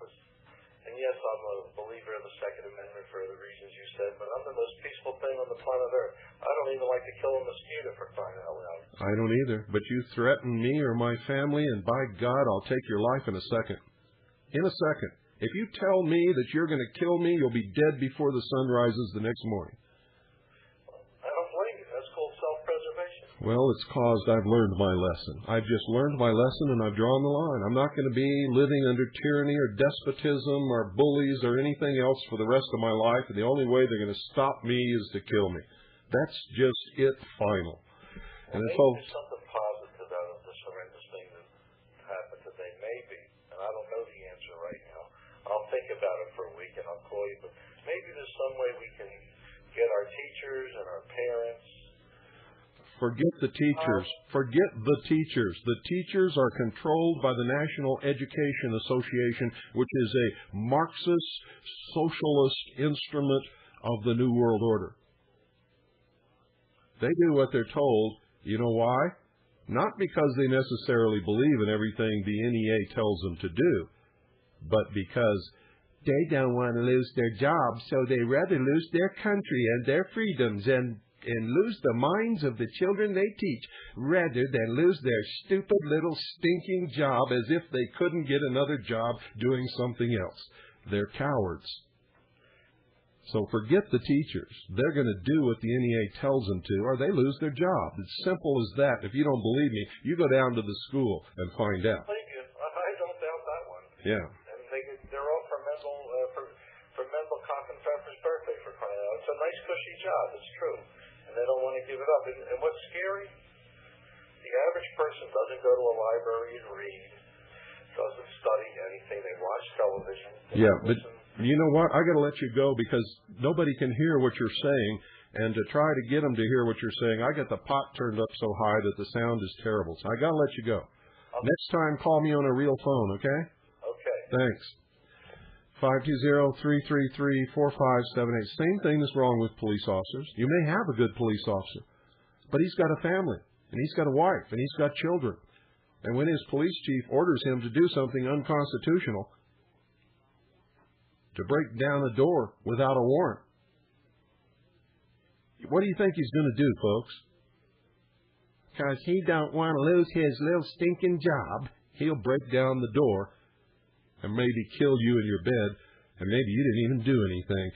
And yes, I'm a believer in the Second Amendment for the reasons you said, but I'm the most peaceful thing on the planet Earth. I don't even like to kill a mosquito for crying out loud.
I don't either. But you threaten me or my family, and by God, I'll take your life in a second. In a second. If you tell me that you're going to kill me, you'll be dead before the sun rises the next morning.
I don't blame you. That's called self-preservation.
Well, it's caused I've learned my lesson. I've just learned my lesson, and I've drawn the line. I'm not going to be living under tyranny or despotism or bullies or anything else for the rest of my life, and the only way they're going to stop me is to kill me. That's just it, final.
And maybe there's something positive out of this horrendous thing that happened today. Maybe. And I don't know the answer right now. I'll think about it for a week and I'll call you. But maybe there's some way we can get our teachers and our parents.
Forget the teachers. Forget the teachers. The teachers are controlled by the National Education Association, which is a Marxist, socialist instrument of the New World Order. They do what they're told. You know why? Not because they necessarily believe in everything the NEA tells them to do, but because they don't want to lose their jobs, so they rather lose their country and their freedoms and lose the minds of the children they teach, rather than lose their stupid little stinking job as if they couldn't get another job doing something else. They're cowards. So forget the teachers. They're going to do what the NEA tells them to, or they lose their job. It's simple as that. If you don't believe me, you go down to the school and find out.
I don't doubt that one.
Yeah.
And they're all for Mendel Cockenpfeffer's birthday, for crying out. It's a nice, cushy job. It's true. And they don't want to give it up. And what's scary? The average person doesn't go to a library and read, doesn't study anything. They watch television.
Yeah, but you know what? I got to let you go because nobody can hear what you're saying, and to try to get them to hear what you're saying, I got the pot turned up so high that the sound is terrible. So I got to let you go. Okay. Next time, call me on a real phone, okay?
Okay.
Thanks. 520-333-4578. Same thing that's wrong with police officers. You may have a good police officer, but he's got a family, and he's got a wife, and he's got children. And when his police chief orders him to do something unconstitutional, to break down a door without a warrant, what do you think he's going to do, folks? Because he don't want to lose his little stinking job, he'll break down the door and maybe kill you in your bed, and maybe you didn't even do anything,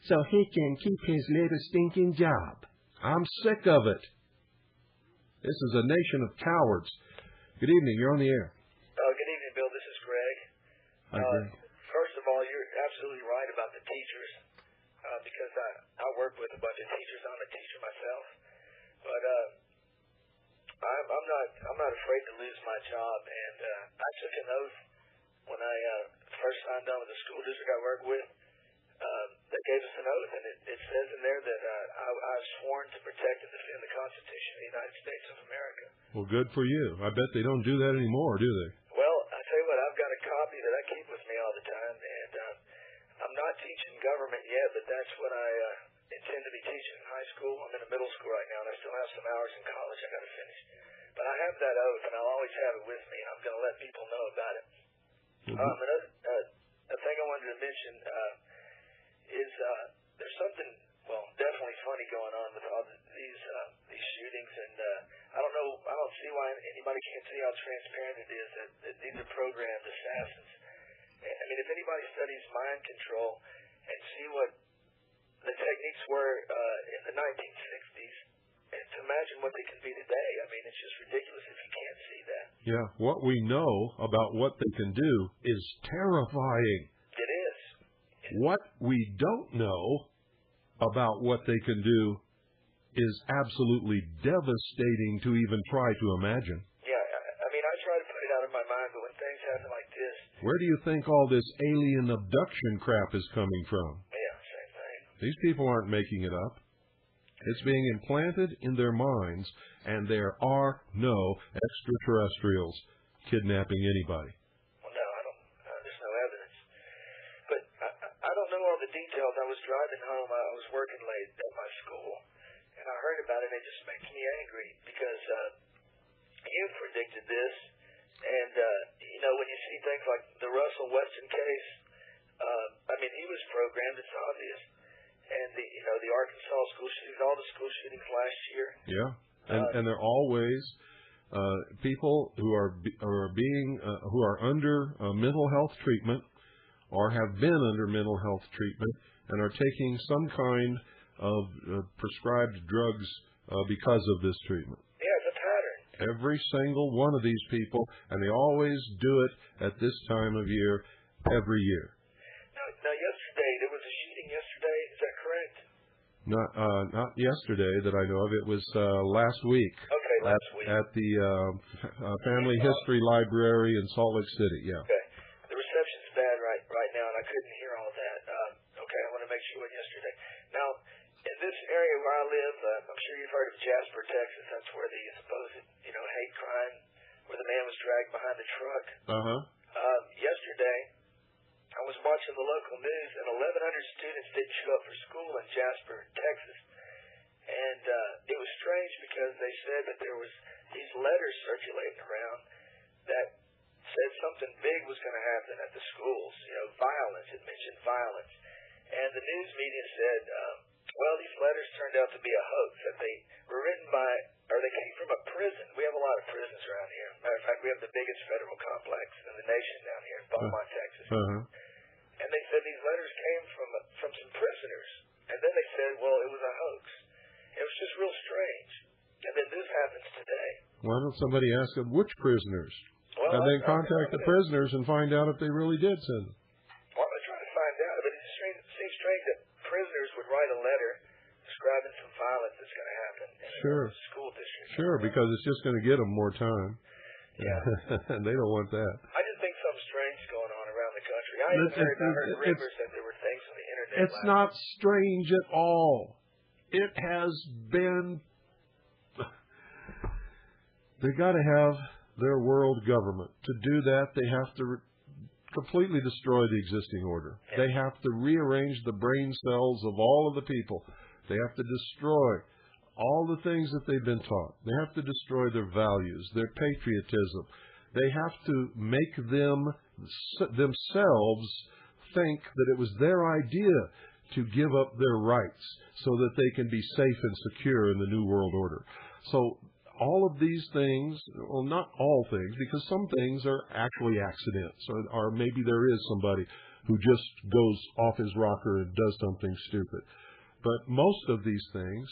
so he can keep his little stinking job. I'm sick of it. This is a nation of cowards. Good evening. You're on the air.
Good evening, Bill. This is Greg.
Hi, Greg.
First of all, you're absolutely right about the teachers, because I work with a bunch of teachers. I'm a teacher myself, but I'm not afraid to lose my job. And I took an oath when I first signed on with the school district I work with. They gave us an oath, and it says in there that I was sworn to protect and defend the Constitution of the United States of America.
Well, good for you. I bet they don't do that anymore, do they?
Well, I tell you what, I've got a copy that I keep with me all the time, and I'm not teaching government yet, but that's what I intend to be teaching in high school. I'm in a middle school right now, and I still have some hours in college I got to finish. But I have that oath, and I'll always have it with me, and I'm going to let people know about it. A thing I wanted to mention is there's something, well, definitely funny going on with all these shootings, and I don't see why anybody can't see how transparent it is that these are programmed assassins. I mean, if anybody studies mind control and see what the techniques were in the 1960s, and to imagine what they can be today, I mean, it's just ridiculous if you can't see that.
Yeah, what we know about what they can do is terrifying.
It is.
What we don't know about what they can do is absolutely devastating to even try to imagine.
Yeah, I mean, I try to put it out of my mind, but when things happen like this...
Where do you think all this alien abduction crap is coming from?
Yeah, same thing.
These people aren't making it up. It's being implanted in their minds, and there are no extraterrestrials kidnapping anybody.
Well, no, I don't. There's no evidence. But I don't know all the details. I was driving home. I was working late at my school, and I heard about it, and it just makes me angry because you predicted this, and when you see things like the Russell Weston case, I mean, he was programmed. It's obvious. And the Arkansas school shootings, all the school shootings last year.
Yeah, and they're always people who are under mental health treatment or have been under mental health treatment and are taking some kind of prescribed drugs because of this treatment.
Yeah, it's a pattern.
Every single one of these people, and they always do it at this time of year, every year.
Now yesterday, there was a shooting yesterday, is that correct?
Not yesterday that I know of. It was last week.
Okay, last week.
At the Family History Library in Salt Lake City, yeah.
Okay. The reception's bad right now, and I couldn't hear all that. Okay, I want to make sure yesterday. Now, in this area where I live, I'm sure you've heard of Jasper, Texas. That's where the supposed, hate crime, where the man was dragged behind the truck. Yesterday, I was watching the local news, and 1,100 students didn't show up for school in Jasper, Texas. And it was strange because they said that there was these letters circulating around that said something big was going to happen at the schools. Violence. It mentioned violence. And the news media said, well, these letters turned out to be a hoax, that they were written by, or they came from a prison. We have a lot of prisons around here. Matter of fact, we have the biggest federal complex in the nation down here in Beaumont, Texas. And they said these letters came from some prisoners. And then they said, well, it was a hoax. It was just real strange. And then this happens today.
Why don't somebody ask them which prisoners?
Well,
and then contact the prisoners and find out if they really did send them.
Well, I'm trying to find out. But it seems strange that prisoners would write a letter describing some violence that's going to happen in a school district.
Sure, because it's just going to get them more time.
Yeah.
And they don't want that.
I just think something strange is going on around the country. I heard rumors that there were things on the internet.
It's not strange at all. It has been... They've got to have their world government. To do that, they have to completely destroy the existing order. They have to rearrange the brain cells of all of the people. They have to destroy all the things that they've been taught. They have to destroy their values, their patriotism. They have to make themselves think that it was their idea to give up their rights so that they can be safe and secure in the New World Order. So all of these things, well, not all things, because some things are actually accidents, or maybe there is somebody who just goes off his rocker and does something stupid. But most of these things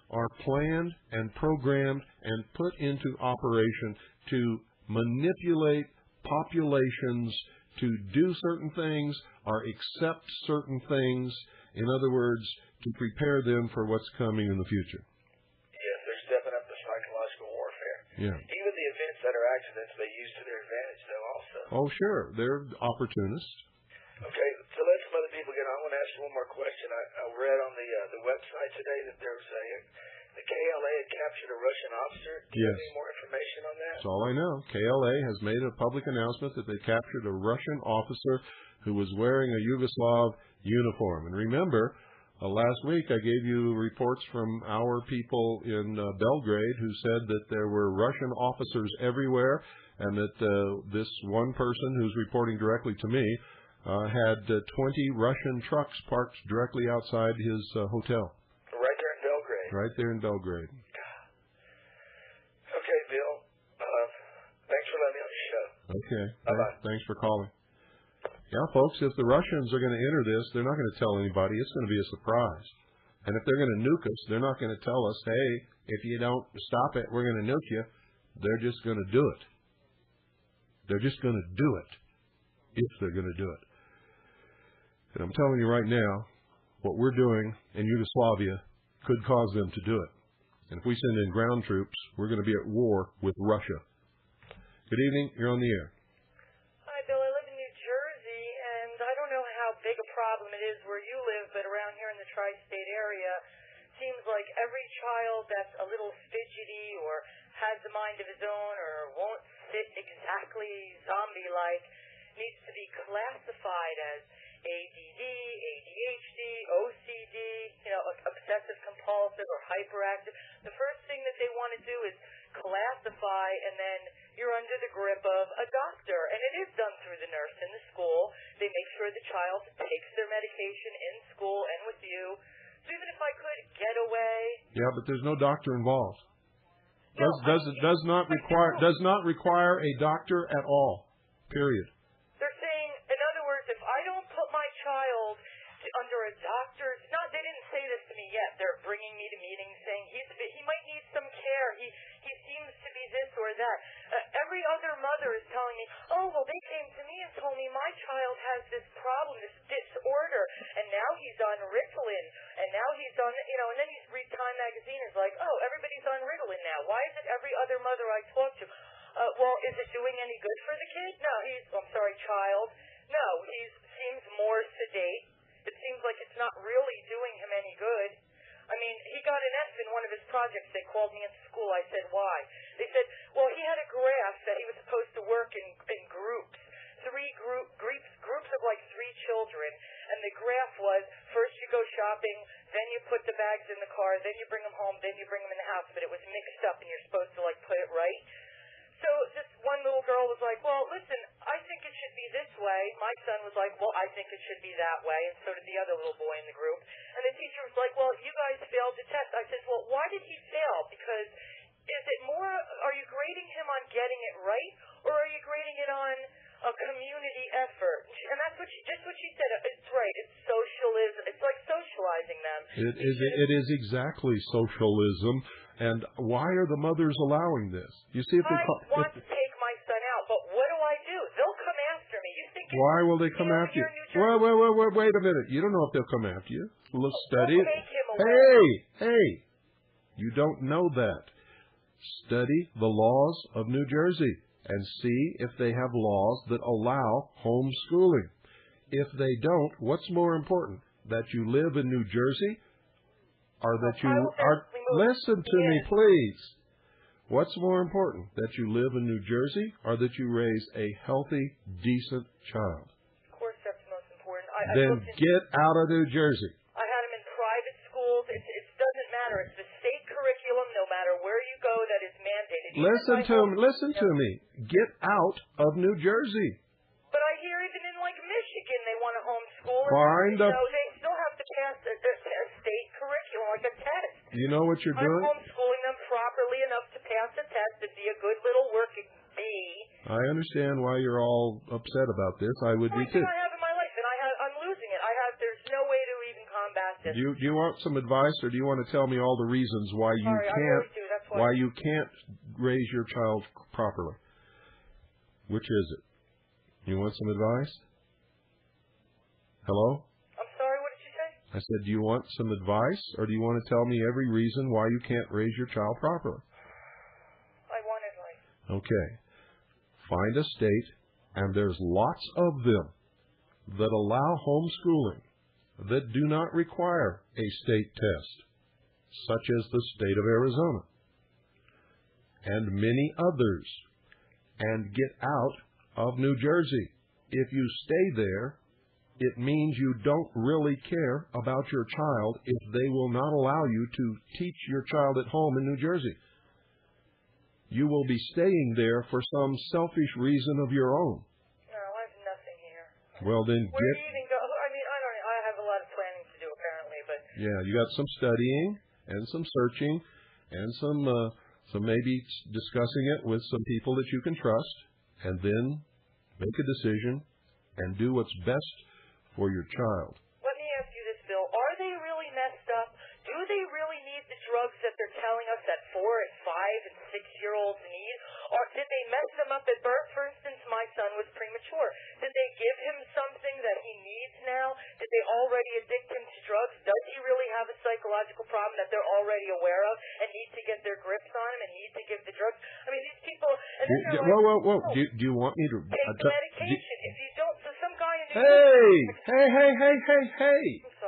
are planned and programmed and put into operation to manipulate populations to do certain things or accept certain things. In other words, to prepare them for what's coming in the future.
Yes, they're stepping up the psychological warfare.
Yeah.
Even the events that are accidents they use to their advantage, though, also.
Oh, sure. They're opportunists.
Okay, so let some other people get on. I want to ask you one more question. I read on the website today that there was the KLA had captured a Russian officer. Do you have any more information on that?
That's all I know. KLA has made a public announcement that they captured a Russian officer who was wearing a Yugoslav uniform. And remember, last week I gave you reports from our people in Belgrade who said that there were Russian officers everywhere and that this one person who's reporting directly to me had 20 Russian trucks parked directly outside his hotel.
Right there in Belgrade?
Right there in Belgrade.
Okay, Bill. Thanks for letting me on the show.
Okay.
Bye-bye.
Thanks for calling. Yeah, folks, if the Russians are going to enter this, they're not going to tell anybody. It's going to be a surprise. And if they're going to nuke us, they're not going to tell us, hey, if you don't stop it, we're going to nuke you. They're just going to do it. They're just going to do it if they're going to do it. And I'm telling you right now, what we're doing in Yugoslavia could cause them to do it. And if we send in ground troops, we're going to be at war with Russia. Good evening. You're on the air.
Hi, Bill. I live in New Jersey, and I don't know how big a problem it is where you live, but around here in the tri-state area, seems like every child that's a little fidgety or has a mind of his own or won't sit exactly zombie-like needs to be classified as ADD, ADHD, OCD, obsessive compulsive or hyperactive. The first thing that they want to do is classify, and then you're under the grip of a doctor. And it is done through the nurse in the school. They make sure the child takes their medication in school and with you. So even if I could get away.
Yeah, but there's no doctor involved.
No,
Does not require a doctor at all. Period.
They're saying, in other words, if I don't put my child under a doctor's, they didn't say this to me yet. They're bringing me to meetings saying he might need some care. He seems to be this or that. Every other mother is telling me, oh, well, they came to me and told me my child has this problem, this disorder, and now he's on Ritalin, and now he's on, and then you read Time Magazine is like, oh, everybody's on Ritalin now. Why is it every other mother I talk to? Well, is it doing any good for the kid? No, child. No, he seems more sedate. It seems like it's not really doing him any good. I mean, he got an F in one of his projects. They called me into school. I said, why? They said, well, he had a graph that he was supposed to work in groups, groups of like 3 children, and the graph was, first you go shopping, then you put the bags in the car, then you bring them home, then you bring them in the house, but it was mixed up, and you're supposed to like put it right. So this one little girl was like, well, listen, I think it should be this way. My son was like, well, I think it should be that way, and so did the other little boy in the group. And the teacher was like, well, you guys failed the test. I said, well, why did he fail? Because is it more, are you grading him on getting it right, or are you grading it on a community effort? And that's just what she said. It's right. It's socialism. It's like socializing them.
It is exactly socialism. And why are the mothers allowing this? You see, if
I want to take my son out, but what do? They'll come after me. You think?
Why will they come after you? Wait a minute. You don't know if they'll come after you. Let's study it. Hey! You don't know that. Study the laws of New Jersey and see if they have laws that allow homeschooling. If they don't, what's more important? That you live in New Jersey, or that you are... Listen to me, please. What's more important? That you live in New Jersey, or that you raise a healthy, decent child?
Of course, that's most important.
Then get out of New Jersey.
I had them in private schools. It doesn't matter. It's the state curriculum, no matter where you go, that is mandated.
Listen to me. Get out of New Jersey.
But I hear even in like Michigan, they want to homeschool. They still have to pass a state curriculum, like a test.
You know what you're doing?
I'm homeschooling them properly enough to pass the test and be a good little working bee.
I understand why you're all upset about this. I would be too.
I have in my life, and I'm losing it. There's no way to even combat this.
Do you want some advice, or do you want to tell me all the reasons why you can't raise your child properly? Which is it? You want some advice? Hello?
I'm sorry, what did you say?
I said, do you want some advice, or do you want to tell me every reason why you can't raise your child properly?
I want advice.
Okay. Find a state, and there's lots of them that allow homeschooling that do not require a state test, such as the state of Arizona, and many others, and get out of New Jersey. If you stay there, it means you don't really care about your child if they will not allow you to teach your child at home in New Jersey. You will be staying there for some selfish reason of your own.
No, I have nothing here.
Well, then
Where do you even go? I mean, I don't know. I have a lot of planning to do, apparently, but...
Yeah, you got some studying and some searching and some maybe discussing it with some people that you can trust, and then make a decision and do what's best for your child.
Let me ask you this, Bill. Are they really messed up? Do they really need the drugs that they're telling us that 4 and 5 and 6-year-olds need? Or did they mess them up at birth? For instance, my son was premature. Did they give him something that he needs now? Did they already addict him to drugs? Does he really have a psychological problem that they're already aware of and need to get their grips on him and need to give the drugs? I mean, these people... And then
whoa. Do you want me to...
Take the medication. If you don't... So some guy in New
Hey!
I'm sorry.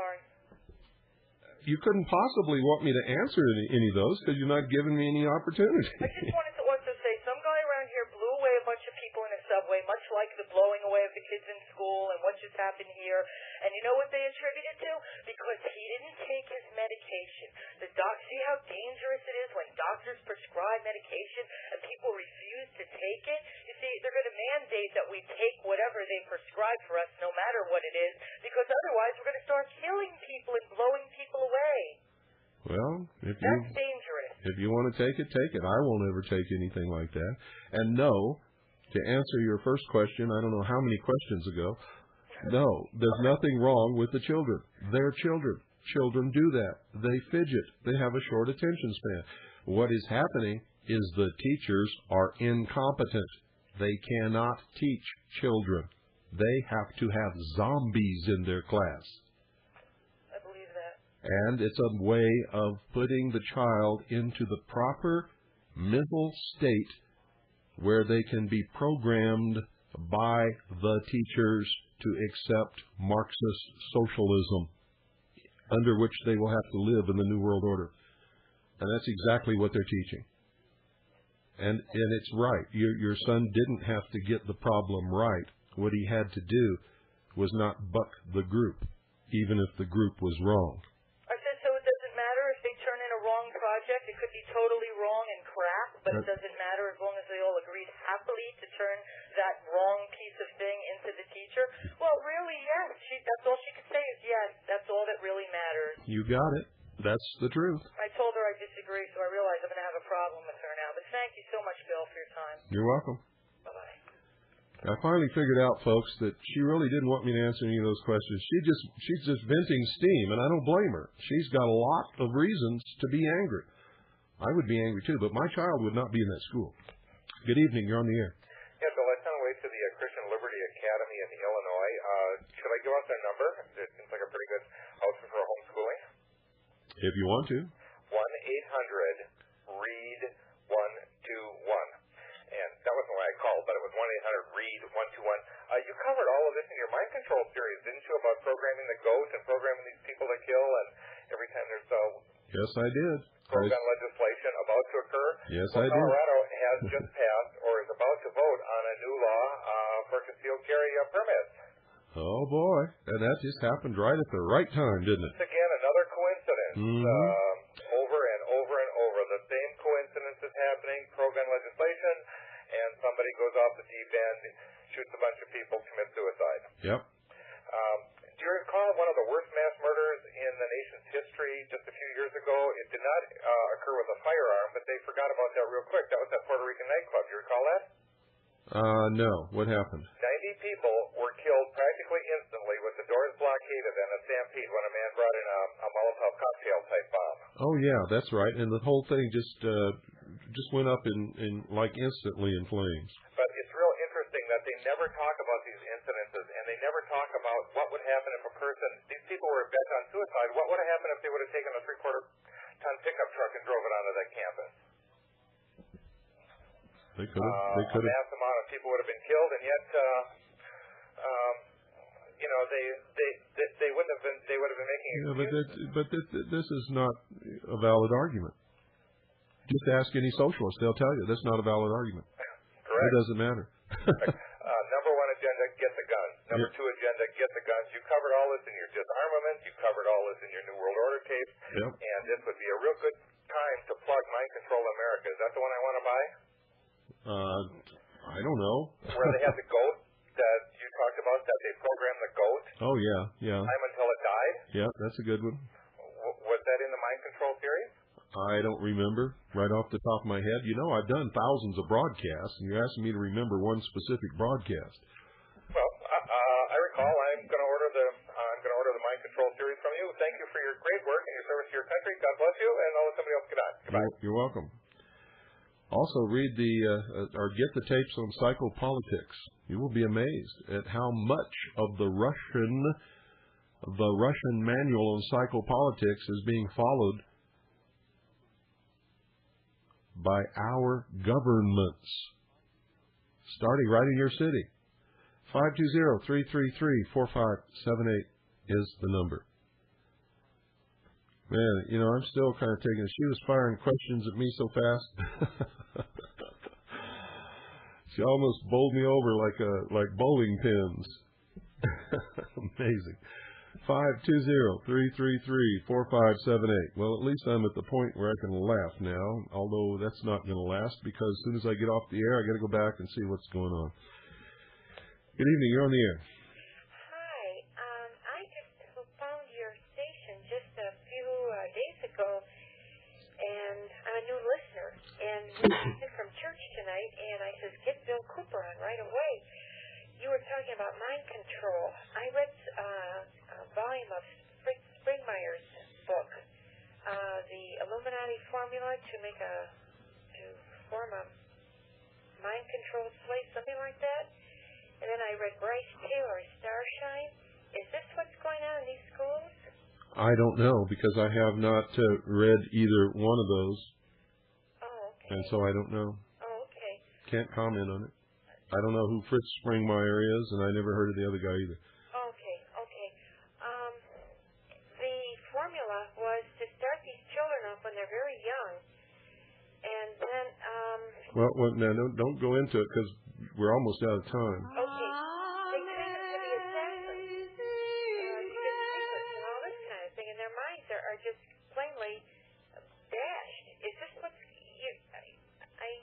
you couldn't possibly want me to answer any of those because you're not giving me any opportunity.
I just wanted to also say some guy around here blew away a bunch of people in a subway, much like the blowing away of the kids in school and what just happened here. And you know what they attribute it to? Because he didn't take his medication. See how dangerous it is when doctors prescribe medication and people refuse to take it? You see, they're going to mandate that we take whatever they prescribe for us, no matter what it is, because otherwise we're going to start killing people and blowing people away.
Well,
that's dangerous.
If you want to take it, take it. I won't ever take anything like that. And no, to answer your first question, I don't know how many questions ago, no, there's nothing wrong with the children. They're children. Children do that. They fidget. They have a short attention span. What is happening is the teachers are incompetent. They cannot teach children. They have to have zombies in their class.
I believe that.
And it's a way of putting the child into the proper mental state where they can be programmed by the teachers to accept Marxist socialism, under which they will have to live in the New World Order. And that's exactly what they're teaching. And it's right. Your son didn't have to get the problem right. What he had to do was not buck the group, even if the group was wrong.
I said, so it doesn't matter if they turn in a wrong project. It could be totally wrong and crap, but it doesn't matter as long as they all agreed happily to turn that wrong piece of thing into the teacher. Well, really, yes. That's all she could say is yes. That's all that really matters.
You got it. That's the truth.
I told her I disagree, so I realize I'm going to have a problem with her now. But thank you so much, Bill, for your time.
You're welcome.
Bye-bye.
I finally figured out, folks, that she really didn't want me to answer any of those questions. She's just venting steam, and I don't blame her. She's got a lot of reasons to be angry. I would be angry, too, but my child would not be in that school. Good evening. You're on the air.
Yeah, Bill, I sent away to the Christian Liberty Academy in Illinois. Should I give out their number? It seems like a pretty good outfit for homeschooling.
If you want to.
1-800-READ-121. And that wasn't why I called, but it was 1-800-READ-121. You covered all of this in your mind control series, didn't you, about programming the goat and programming these people to kill, and every time there's
Yes, I did.
pro-gun legislation about to occur.
Yes, I did.
Colorado has just passed or is about to vote on a new law for concealed carry permits.
Oh, boy. And that just happened right at the right time, didn't it?
It's again another coincidence. Over and over and over. The same coincidence is happening, pro-gun legislation, and somebody goes off the deep end, shoots a bunch of people, commits suicide.
Yep.
Do you recall one of the worst mass murders in the nation's history just a few years ago? It did not occur with a firearm, but they forgot about that real quick. That was that Puerto Rican nightclub. Do you recall that?
No. What happened?
90 people were killed practically instantly with the doors blockaded and a stampede when a man brought in a Molotov cocktail-type bomb.
Oh, yeah, that's right. And the whole thing just went up in like instantly in flames.
But it's real interesting that they never talk about these incidences, and they never talk about what would happen if a person, these people were bent on suicide, what would have happened if they would have taken a 3/4-ton pickup truck and drove it onto that campus?
They could have.
A mass amount of people would have been killed, and yet, they wouldn't have been. They would have been making.
Yeah, but this is not a valid argument. Just ask any socialist; they'll tell you that's not a valid argument.
Correct.
It doesn't matter.
Number one agenda: get the guns. Number two agenda: get the guns. You covered all this in your disarmament. You covered all this in your New World Order tape.
Yep.
And this would be a real good time to plug Mind Control America. Is that the one I want to buy?
I don't know.
Where they have the goat that you talked about, that they programmed the goat.
Oh, yeah.
Time until it died.
Yeah, that's a good one.
Was that in the Mind Control series?
I don't remember right off the top of my head. You know, I've done thousands of broadcasts, and you're asking me to remember one specific broadcast.
Well, I recall. I'm going to order the Mind Control series from you. Thank you for your great work and your service to your country. God bless you, and I'll let somebody else get on. Goodbye.
You're welcome. Also, read or get the tapes on psychopolitics. You will be amazed at how much of the Russian manual on psychopolitics is being followed by our governments, starting right in your city. 520-333-4578 is the number. Man, you know, I'm still kind of taking it. She was firing questions at me so fast. She almost bowled me over like bowling pins. Amazing. 520-333-4578. Well, at least I'm at the point where I can laugh now, although that's not going to last because as soon as I get off the air, I got to go back and see what's going on. Good evening. You're on the air.
Hi. I just found your station just a few days ago, and I'm a new listener. And we're from church tonight, and I says, get Bill Cooper on right away. You were talking about mind control. I read a volume of Springmeyer's book, the Illuminati formula to form a mind controlled slave, something like that. And then I read Bryce Taylor's Starshine. Is this what's going on in these schools?
I don't know because I have not read either one of those.
Oh, okay.
And so I don't know.
Oh, okay.
Can't comment on it. I don't know who Fritz Springmeyer is, and I never heard of the other guy either.
Okay. The formula was to start these children off when they're very young, and then...
Well, now, don't go into it, because we're almost out of time.
Okay. They train them to be assassins, keep secrets and all this kind of thing, and their minds are just plainly dashed. Is this what's...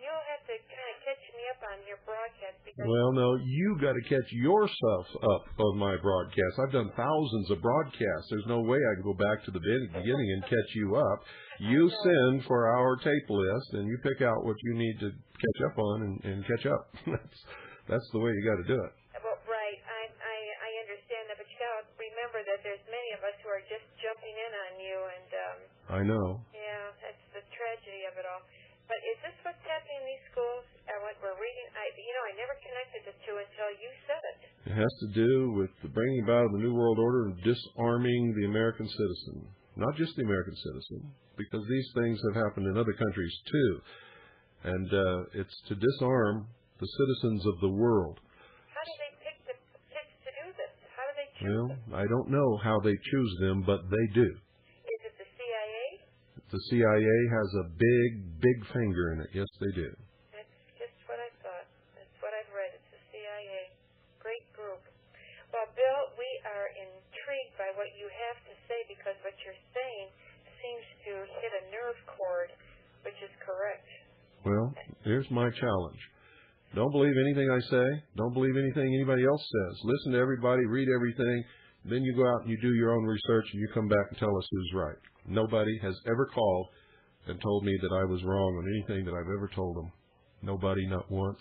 You'll have to kind of catch me up on your broadcast. Because
well, no, you got to catch yourself up on my broadcast. I've done thousands of broadcasts. There's no way I can go back to the beginning and catch you up. You send for our tape list, and you pick out what you need to catch up on and catch up. That's the way you got to do it.
Well, right. I understand that, but you got to remember that there's many of us who are just jumping in on you, and
I know.
Yeah, that's the tragedy of it all. But is this what's happening in these schools? What we're reading? I never connected the two until you said it.
It has to do with the bringing about of the New World Order and disarming the American citizen. Not just the American citizen, because these things have happened in other countries too. And it's to disarm the citizens of the world.
How do they pick to do this? How do they choose
Well,
them?
I don't know how they choose them, but they do.
Is it the CIA?
The CIA has a big finger in it. Yes, they do.
That's just what I thought. That's what I've read. It's the CIA. Great group. Well, Bill, we are intrigued by what you have to say because what you're saying seems to hit a nerve chord, which is correct.
Well, here's my challenge. Don't believe anything I say. Don't believe anything anybody else says. Listen to everybody, read everything. Then you go out and you do your own research and you come back and tell us who's right. Nobody has ever called and told me that I was wrong on anything that I've ever told them. Nobody, not once.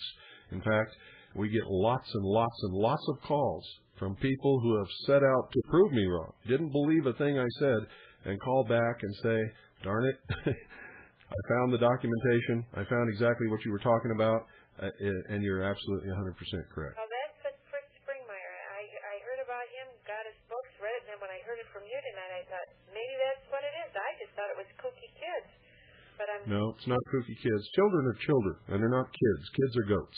In fact, we get lots and lots of calls from people who have set out to prove me wrong, didn't believe a thing I said, and call back and say, darn it, I found the documentation, I found exactly what you were talking about, and you're absolutely 100% correct.
Well, that's what Fritz Springmeyer. I heard about him, got his books, read it, and then when I heard it from you tonight, I thought, maybe that's what it is. I just thought it was kooky kids. But
No, it's not kooky kids. Children are children, and they're not kids. Kids are goats.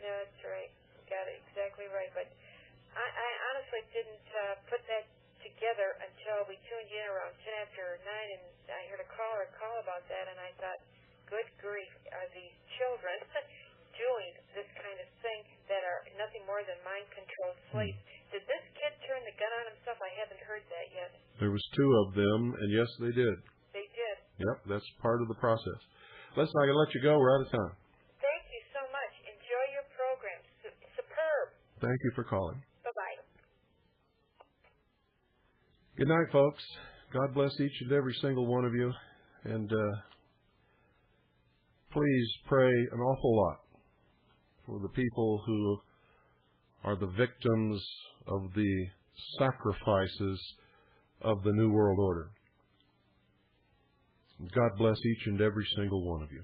Yeah, that's right. Got it exactly right. But I honestly didn't put that together until we tuned in around 10 after 9, and I heard a caller call about that, and I thought, good grief, are these children doing this kind of thing that are nothing more than mind-controlled slaves? Did this kid turn the gun on himself? I haven't heard that yet.
There was 2 of them, and yes, they did.
They did.
Yep, that's part of the process. Listen, I got to let you go. We're out of time.
Thank you so much. Enjoy your program. Superb.
Thank you for calling.
Bye-bye.
Good night, folks. God bless each and every single one of you. And please pray an awful lot for the people who are the victims of the sacrifices of the New World Order. God bless each and every single one of you.